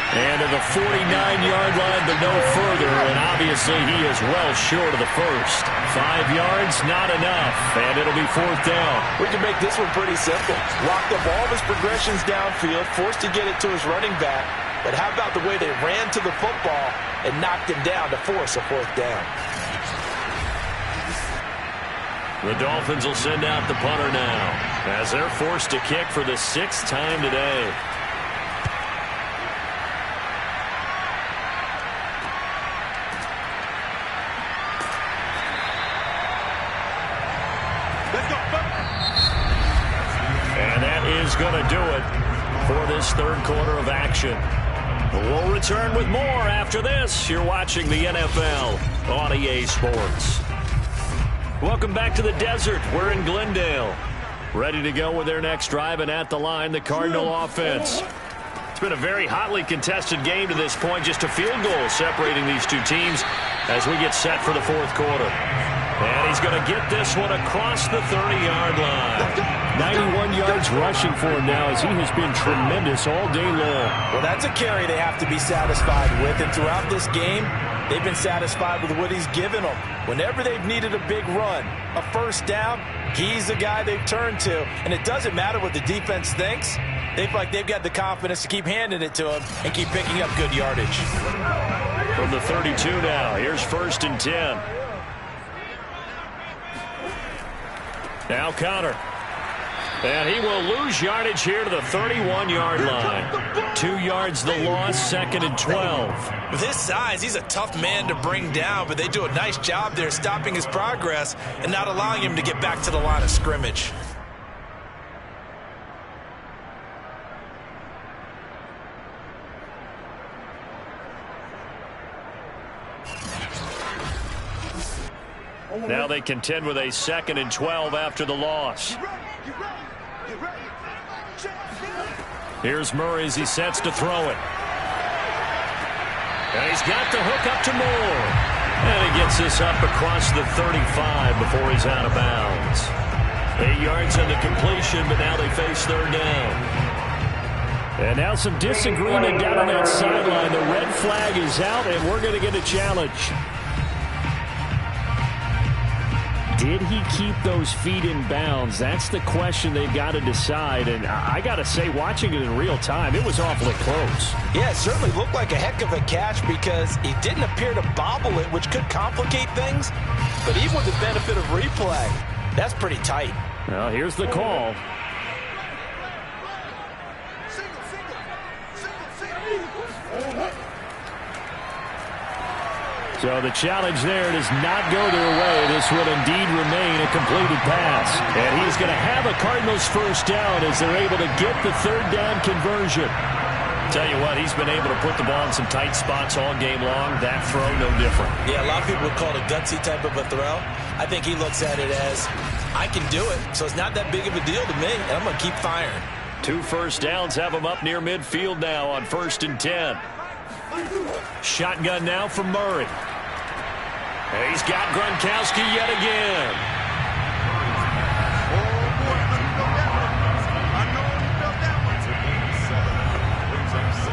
And to the 49-yard line, but no further, and obviously he is well short of the first. 5 yards, not enough, and it'll be 4th down. We can make this one pretty simple. Locked up all of his progressions downfield, forced to get it to his running back. But how about the way they ran to the football and knocked him down to force a 4th down? The Dolphins will send out the punter now, as they're forced to kick for the 6th time today. And that is going to do it for this 3rd quarter of action. We'll return with more after this. You're watching the NFL on EA Sports. Welcome back to the desert. We're in Glendale. Ready to go with their next drive, and at the line, the Cardinal offense. It's been a very hotly contested game to this point. Just a field goal separating these two teams as we get set for the 4th quarter. And he's going to get this one across the 30-yard line. 91 yards rushing for him now, as he has been tremendous all day long. Well, that's a carry they have to be satisfied with. And throughout this game, they've been satisfied with what he's given them. Whenever they've needed a big run, a 1st down, he's the guy they've turned to. And it doesn't matter what the defense thinks. They feel like they've got the confidence to keep handing it to him and keep picking up good yardage. From the 32 now, here's 1st and 10. Now Connor. And he will lose yardage here to the 31-yard line. 2 yards the loss, 2nd and 12. With his size, he's a tough man to bring down, but they do a nice job there stopping his progress and not allowing him to get back to the line of scrimmage. Now they contend with a 2nd and 12 after the loss. Here's Murray as he sets to throw it. And he's got the hook up to Moore. And he gets this up across the 35 before he's out of bounds. 8 yards on the completion, but now they face 3rd down. And now some disagreement down on that sideline. The red flag is out, and we're going to get a challenge. Did he keep those feet in bounds? That's the question they've got to decide. And I got to say, watching it in real time, it was awfully close. Yeah, it certainly looked like a heck of a catch because he didn't appear to bobble it, which could complicate things. But even with the benefit of replay, that's pretty tight. Well, here's the call. So the challenge there does not go their way. This will indeed remain a completed pass. And he's going to have a Cardinals 1st down as they're able to get the 3rd down conversion. Tell you what, he's been able to put the ball in some tight spots all game long. That throw, no different. Yeah, a lot of people would call it a gutsy type of a throw. I think he looks at it as, I can do it, so it's not that big of a deal to me, and I'm going to keep firing. 2 first downs have him up near midfield now on 1st and 10. Shotgun now from Murray. He's got Gronkowski yet again.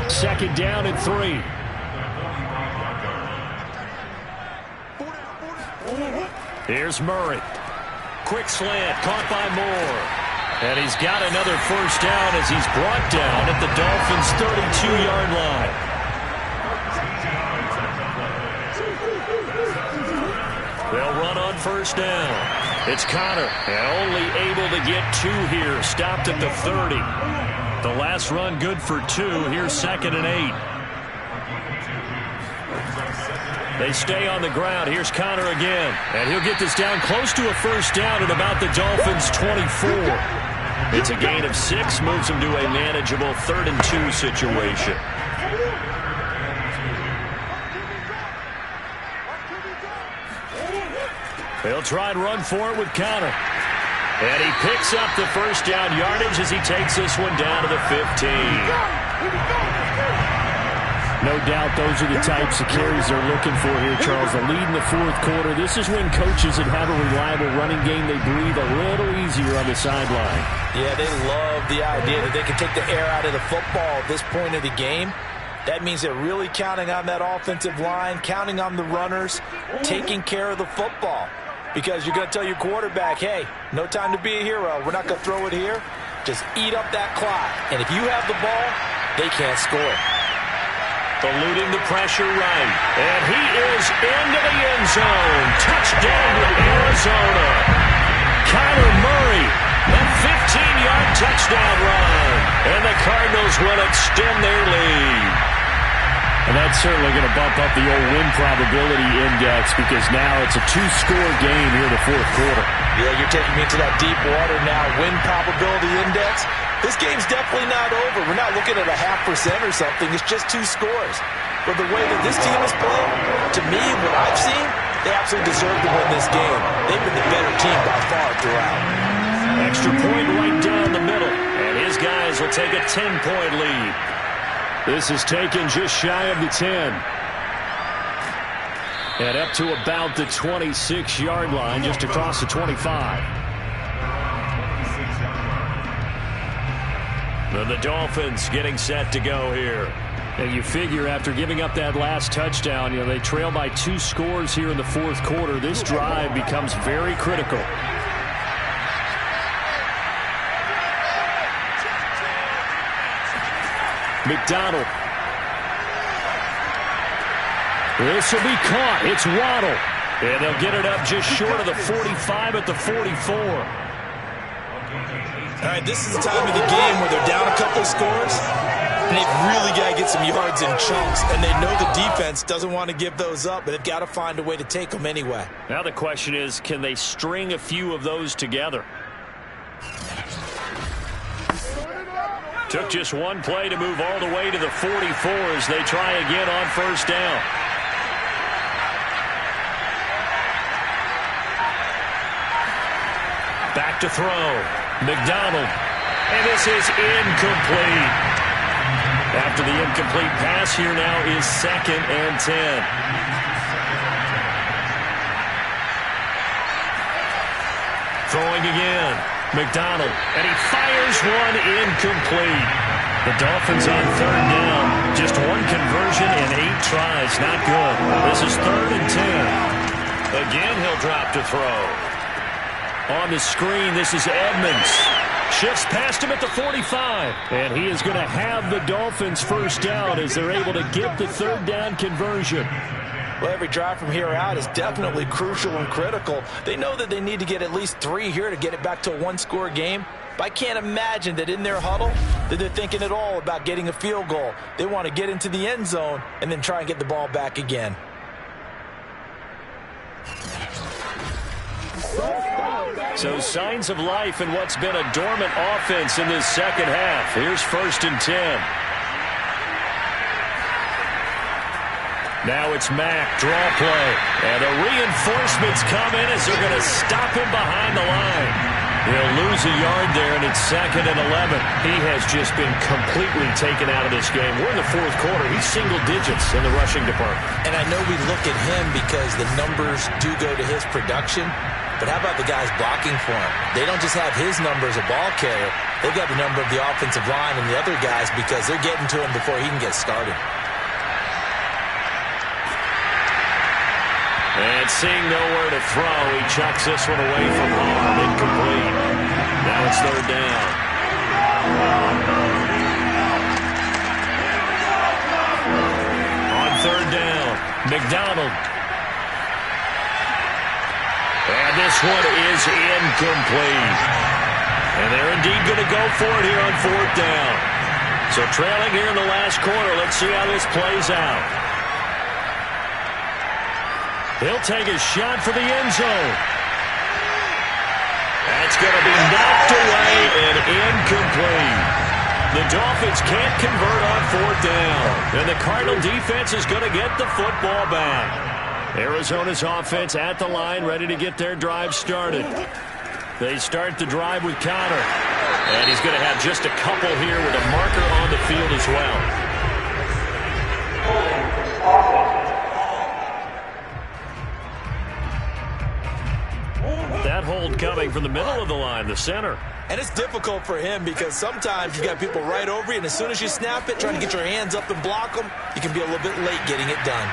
Second down and 3. Here's Murray. Quick slant, caught by Moore. And he's got another first down as he's brought down at the Dolphins' 32-yard line. They'll run on first down. It's Connor, and only able to get 2 here. Stopped at the 30. The last run good for 2. Here's 2nd and 8. They stay on the ground. Here's Connor again. And he'll get this down close to a first down at about the Dolphins' 24. It's a gain of 6. Moves them to a manageable 3rd and 2 situation. They'll try and run for it with Connor. And he picks up the first down yardage as he takes this one down to the 15. No doubt those are the types of carries they're looking for here, Charles. The lead in the 4th quarter. This is when coaches that have a reliable running game, they breathe a little easier on the sideline. Yeah, they love the idea that they can take the air out of the football at this point of the game. That means they're really counting on that offensive line, counting on the runners, taking care of the football. Because you're going to tell your quarterback, hey, no time to be a hero. We're not going to throw it here. Just eat up that clock. And if you have the ball, they can't score. Eluding the pressure right. And he is into the end zone. Touchdown to Arizona. Kyler Murray, a 15-yard touchdown run. And the Cardinals will extend their lead. And that's certainly going to bump up the old win probability index because now it's a 2-score game here in the 4th quarter. Yeah, you're taking me to that deep water now. Win probability index. This game's definitely not over. We're not looking at a 0.5% or something. It's just 2 scores. But the way that this team is playing, to me, what I've seen, they absolutely deserve to win this game. They've been the better team by far throughout. Extra point right down the middle. And his guys will take a 10-point lead. This is taken just shy of the 10. And up to about the 26-yard line, just across the 25. And the Dolphins getting set to go here. And you figure after giving up that last touchdown, you know, they trail by 2 scores here in the 4th quarter. This drive becomes very critical. McDonald. This will be caught. It's Waddle. And they'll get it up just short of the 45 at the 44. All right, this is the time of the game where they're down a couple of scores, and they've really got to get some yards in chunks, and they know the defense doesn't want to give those up, but they've got to find a way to take them anyway. Now the question is, can they string a few of those together? Took just one play to move all the way to the 44 as they try again on first down. Back to throw. McDonald. And this is incomplete. After the incomplete pass, here now is 2nd and 10. Throwing again. McDonald, and he fires one incomplete. The Dolphins on 3rd down. Just one conversion in 8 tries. Not good. This is 3rd and 10. Again, he'll drop to throw. On the screen, this is Edmonds. Shifts past him at the 45. And he is going to have the Dolphins first down as they're able to get the 3rd down conversion. Well, every drive from here out is definitely crucial and critical. They know that they need to get at least 3 here to get it back to a 1-score game. But I can't imagine that in their huddle that they're thinking at all about getting a field goal. They want to get into the end zone and then try and get the ball back again. So signs of life in what's been a dormant offense in this second half. Here's 1st and 10. Now it's Mack, draw play. And the reinforcements come in as they're going to stop him behind the line. He'll lose a yard there, and it's 2nd and 11. He has just been completely taken out of this game. We're in the 4th quarter. He's single digits in the rushing department. And I know we look at him because the numbers do go to his production, but how about the guys blocking for him? They don't just have his number as a ball carrier. They've got the number of the offensive line and the other guys because they're getting to him before he can get started. And seeing nowhere to throw, he chucks this one away from home. Incomplete. Now it's 3rd down. On 3rd down, McDonald. And this one is incomplete. And they're indeed going to go for it here on 4th down. So trailing here in the last quarter. Let's see how this plays out. He'll take a shot for the end zone. That's going to be knocked away and incomplete. The Dolphins can't convert on 4th down. And the Cardinal defense is going to get the football back. Arizona's offense at the line, ready to get their drive started. They start the drive with Connor. And he's going to have just a couple here with a marker on the field as well. That hold coming from the middle of the line, the center. And it's difficult for him because sometimes you've got people right over you, and as soon as you snap it, trying to get your hands up and block them, you can be a little bit late getting it done.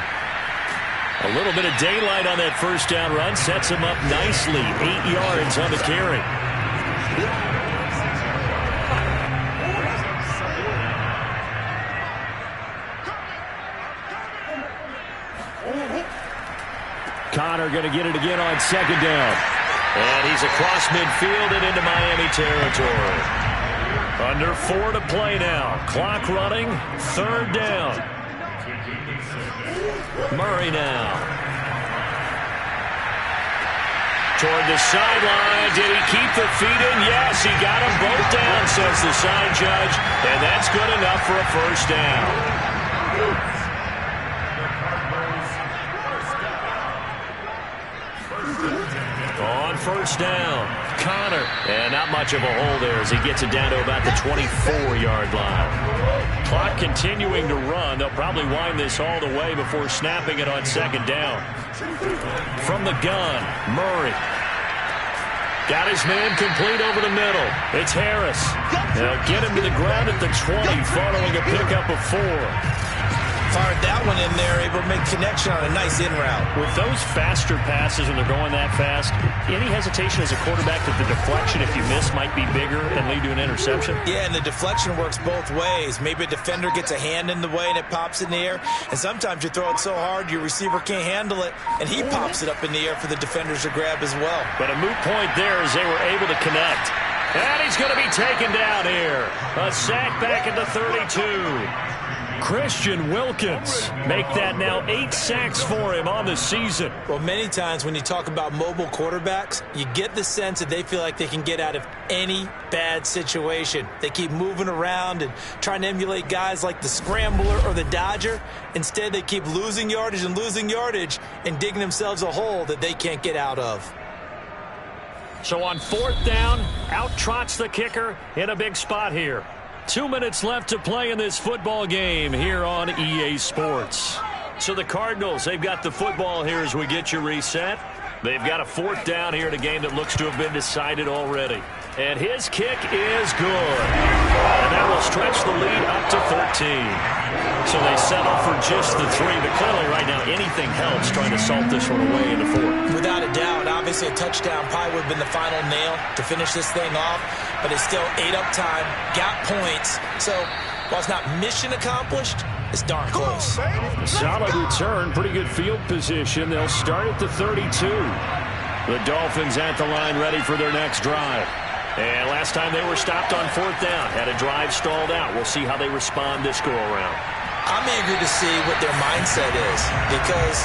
A little bit of daylight on that 1st down run sets him up nicely. 8 yards on the carry. Connor going to get it again on 2nd down. And he's across midfield and into Miami territory. Under 4 to play now. Clock running. 3rd down. Murray now. Toward the sideline. Did he keep the feet in? Yes, he got them both down, says the side judge. And that's good enough for a 1st down. On 1st down, Connor. And not much of a hole there as he gets it down to about the 24-yard line. Clock continuing to run. They'll probably wind this all the way before snapping it on 2nd down. From the gun, Murray. Got his man complete over the middle. It's Harris. They'll get him to the ground at the 20 following a pickup of 4. Fired that one in there, able to make connection on a nice in route. With those faster passes when they're going that fast, any hesitation as a quarterback that the deflection, if you miss, might be bigger and lead to an interception? Yeah, and the deflection works both ways. Maybe a defender gets a hand in the way and it pops in the air, and sometimes you throw it so hard your receiver can't handle it, and he pops it up in the air for the defenders to grab as well. But a moot point there as they were able to connect. And he's going to be taken down here. A sack back at the 32. Christian Wilkins make that now 8 sacks for him on the season. Well, many times when you talk about mobile quarterbacks, you get the sense that they feel like they can get out of any bad situation. They keep moving around and trying to emulate guys like the Scrambler or the Dodger. Instead, they keep losing yardage and digging themselves a hole that they can't get out of. So on 4th down, out trots the kicker in a big spot here. 2 minutes left to play in this football game here on EA Sports. So the Cardinals, they've got the football here as we get you reset. They've got a 4th down here in a game that looks to have been decided already. And his kick is good. And that will stretch the lead up to 13. So they settle for just the 3. But clearly right now anything helps trying to salt this one away in the 4th. Without a doubt, obviously a touchdown probably would have been the final nail to finish this thing off. But it's still 8 up time, got points. So while it's not mission accomplished, it's darn close. Solid return, pretty good field position. They'll start at the 32. The Dolphins at the line ready for their next drive. And last time they were stopped on 4th down, had a drive stalled out. We'll see how they respond this go-around. I'm eager to see what their mindset is because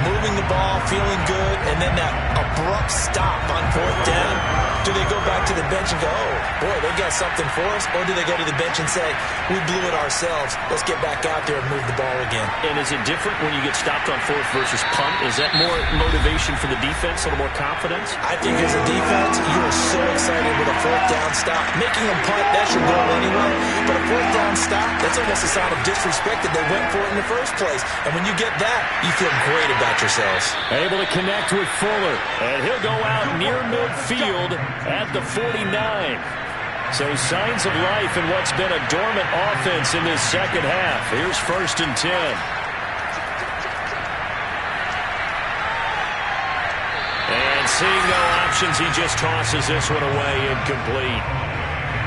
moving the ball, feeling good, and then that abrupt stop on 4th down, do they go back to the bench and go, oh, boy, they got something for us? Or do they go to the bench and say, we blew it ourselves, let's get back out there and move the ball again? And is it different when you get stopped on fourth versus punt? Is that more motivation for the defense, a little more confidence? I think as a defense, you are so excited with a fourth down stop. Making them punt, that's your goal anyway. But a fourth down stop, that's almost a sign of disrespect that they went for it in the first place. And when you get that, you feel great about yourselves. Able to connect with Fuller. And he'll go out near midfield at the 49. So signs of life in what's been a dormant offense in this second half. Here's 1st and 10. And seeing no options, he just tosses this one away, incomplete.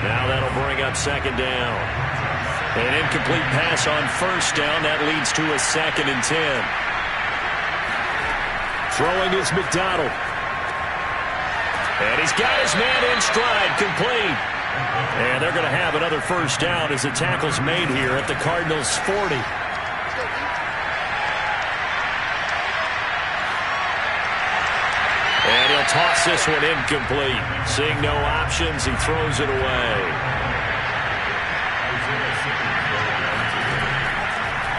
Now that'll bring up 2nd down. An incomplete pass on 1st down. That leads to a 2nd and 10. Throwing is McDonald. And he's got his man in stride, complete. And they're going to have another 1st down as the tackle's made here at the Cardinals' 40. And he'll toss this one incomplete. Seeing no options, he throws it away.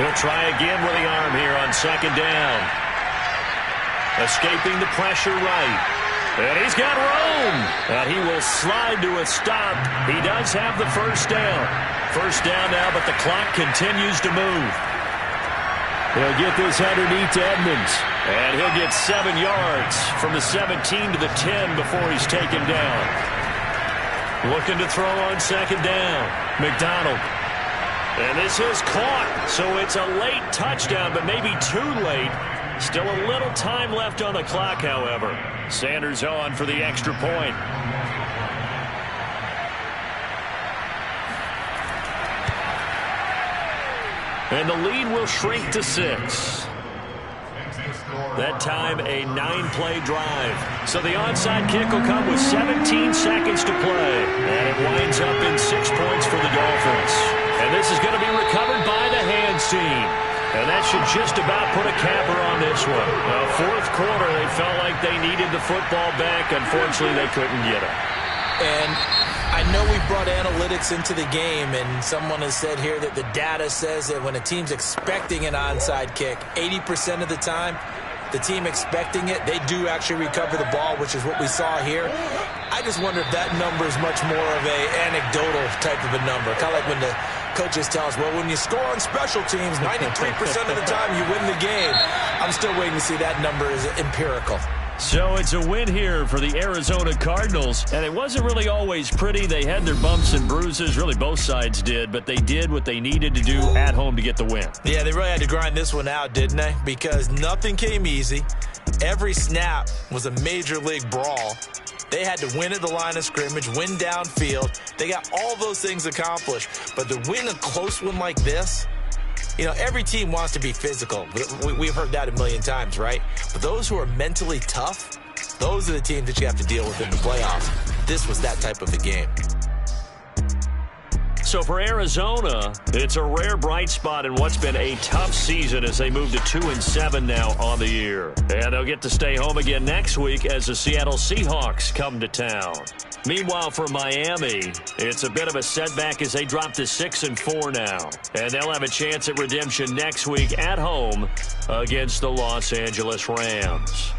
He'll try again with the arm here on 2nd down. Escaping the pressure right. And he's got room. And he will slide to a stop. He does have the 1st down. 1st down now, but the clock continues to move. He'll get this underneath to Edmonds. And he'll get 7 yards from the 17 to the 10 before he's taken down. Looking to throw on 2nd down. McDonald. And this is caught. So it's a late touchdown, but maybe too late. Still a little time left on the clock, however. Sanders on for the extra point. And the lead will shrink to 6. That time a 9-play drive. So the onside kick will come with 17 seconds to play. And it winds up in 6 points for the Dolphins. And this is going to be recovered by the hands team. And that should just about put a capper on this one. Fourth quarter, they felt like they needed the football back. Unfortunately, they couldn't get it. And I know we brought analytics into the game, and someone has said here that the data says that when a team's expecting an onside kick, 80% of the time, the team expecting it, they do actually recover the ball, which is what we saw here. I just wonder if that number is much more of a anecdotal type of a number. Kind of like when the coaches tell us, well, when you score on special teams, 93% of the time you win the game. I'm still waiting to see that number is empirical. So it's a win here for the Arizona Cardinals, and it wasn't really always pretty. They had their bumps and bruises, really both sides did, but they did what they needed to do at home to get the win. Yeah, they really had to grind this one out, didn't they? Because nothing came easy. Every snap was a major league brawl. They had to win at the line of scrimmage, win downfield. They got all those things accomplished. But to win a close one like this, you know, every team wants to be physical. We've heard that a million times, right? But those who are mentally tough, those are the teams that you have to deal with in the playoffs. This was that type of a game. So for Arizona, it's a rare bright spot in what's been a tough season as they move to 2-7 now on the year. And they'll get to stay home again next week as the Seattle Seahawks come to town. Meanwhile, for Miami, it's a bit of a setback as they drop to 6-4 now. And they'll have a chance at redemption next week at home against the Los Angeles Rams.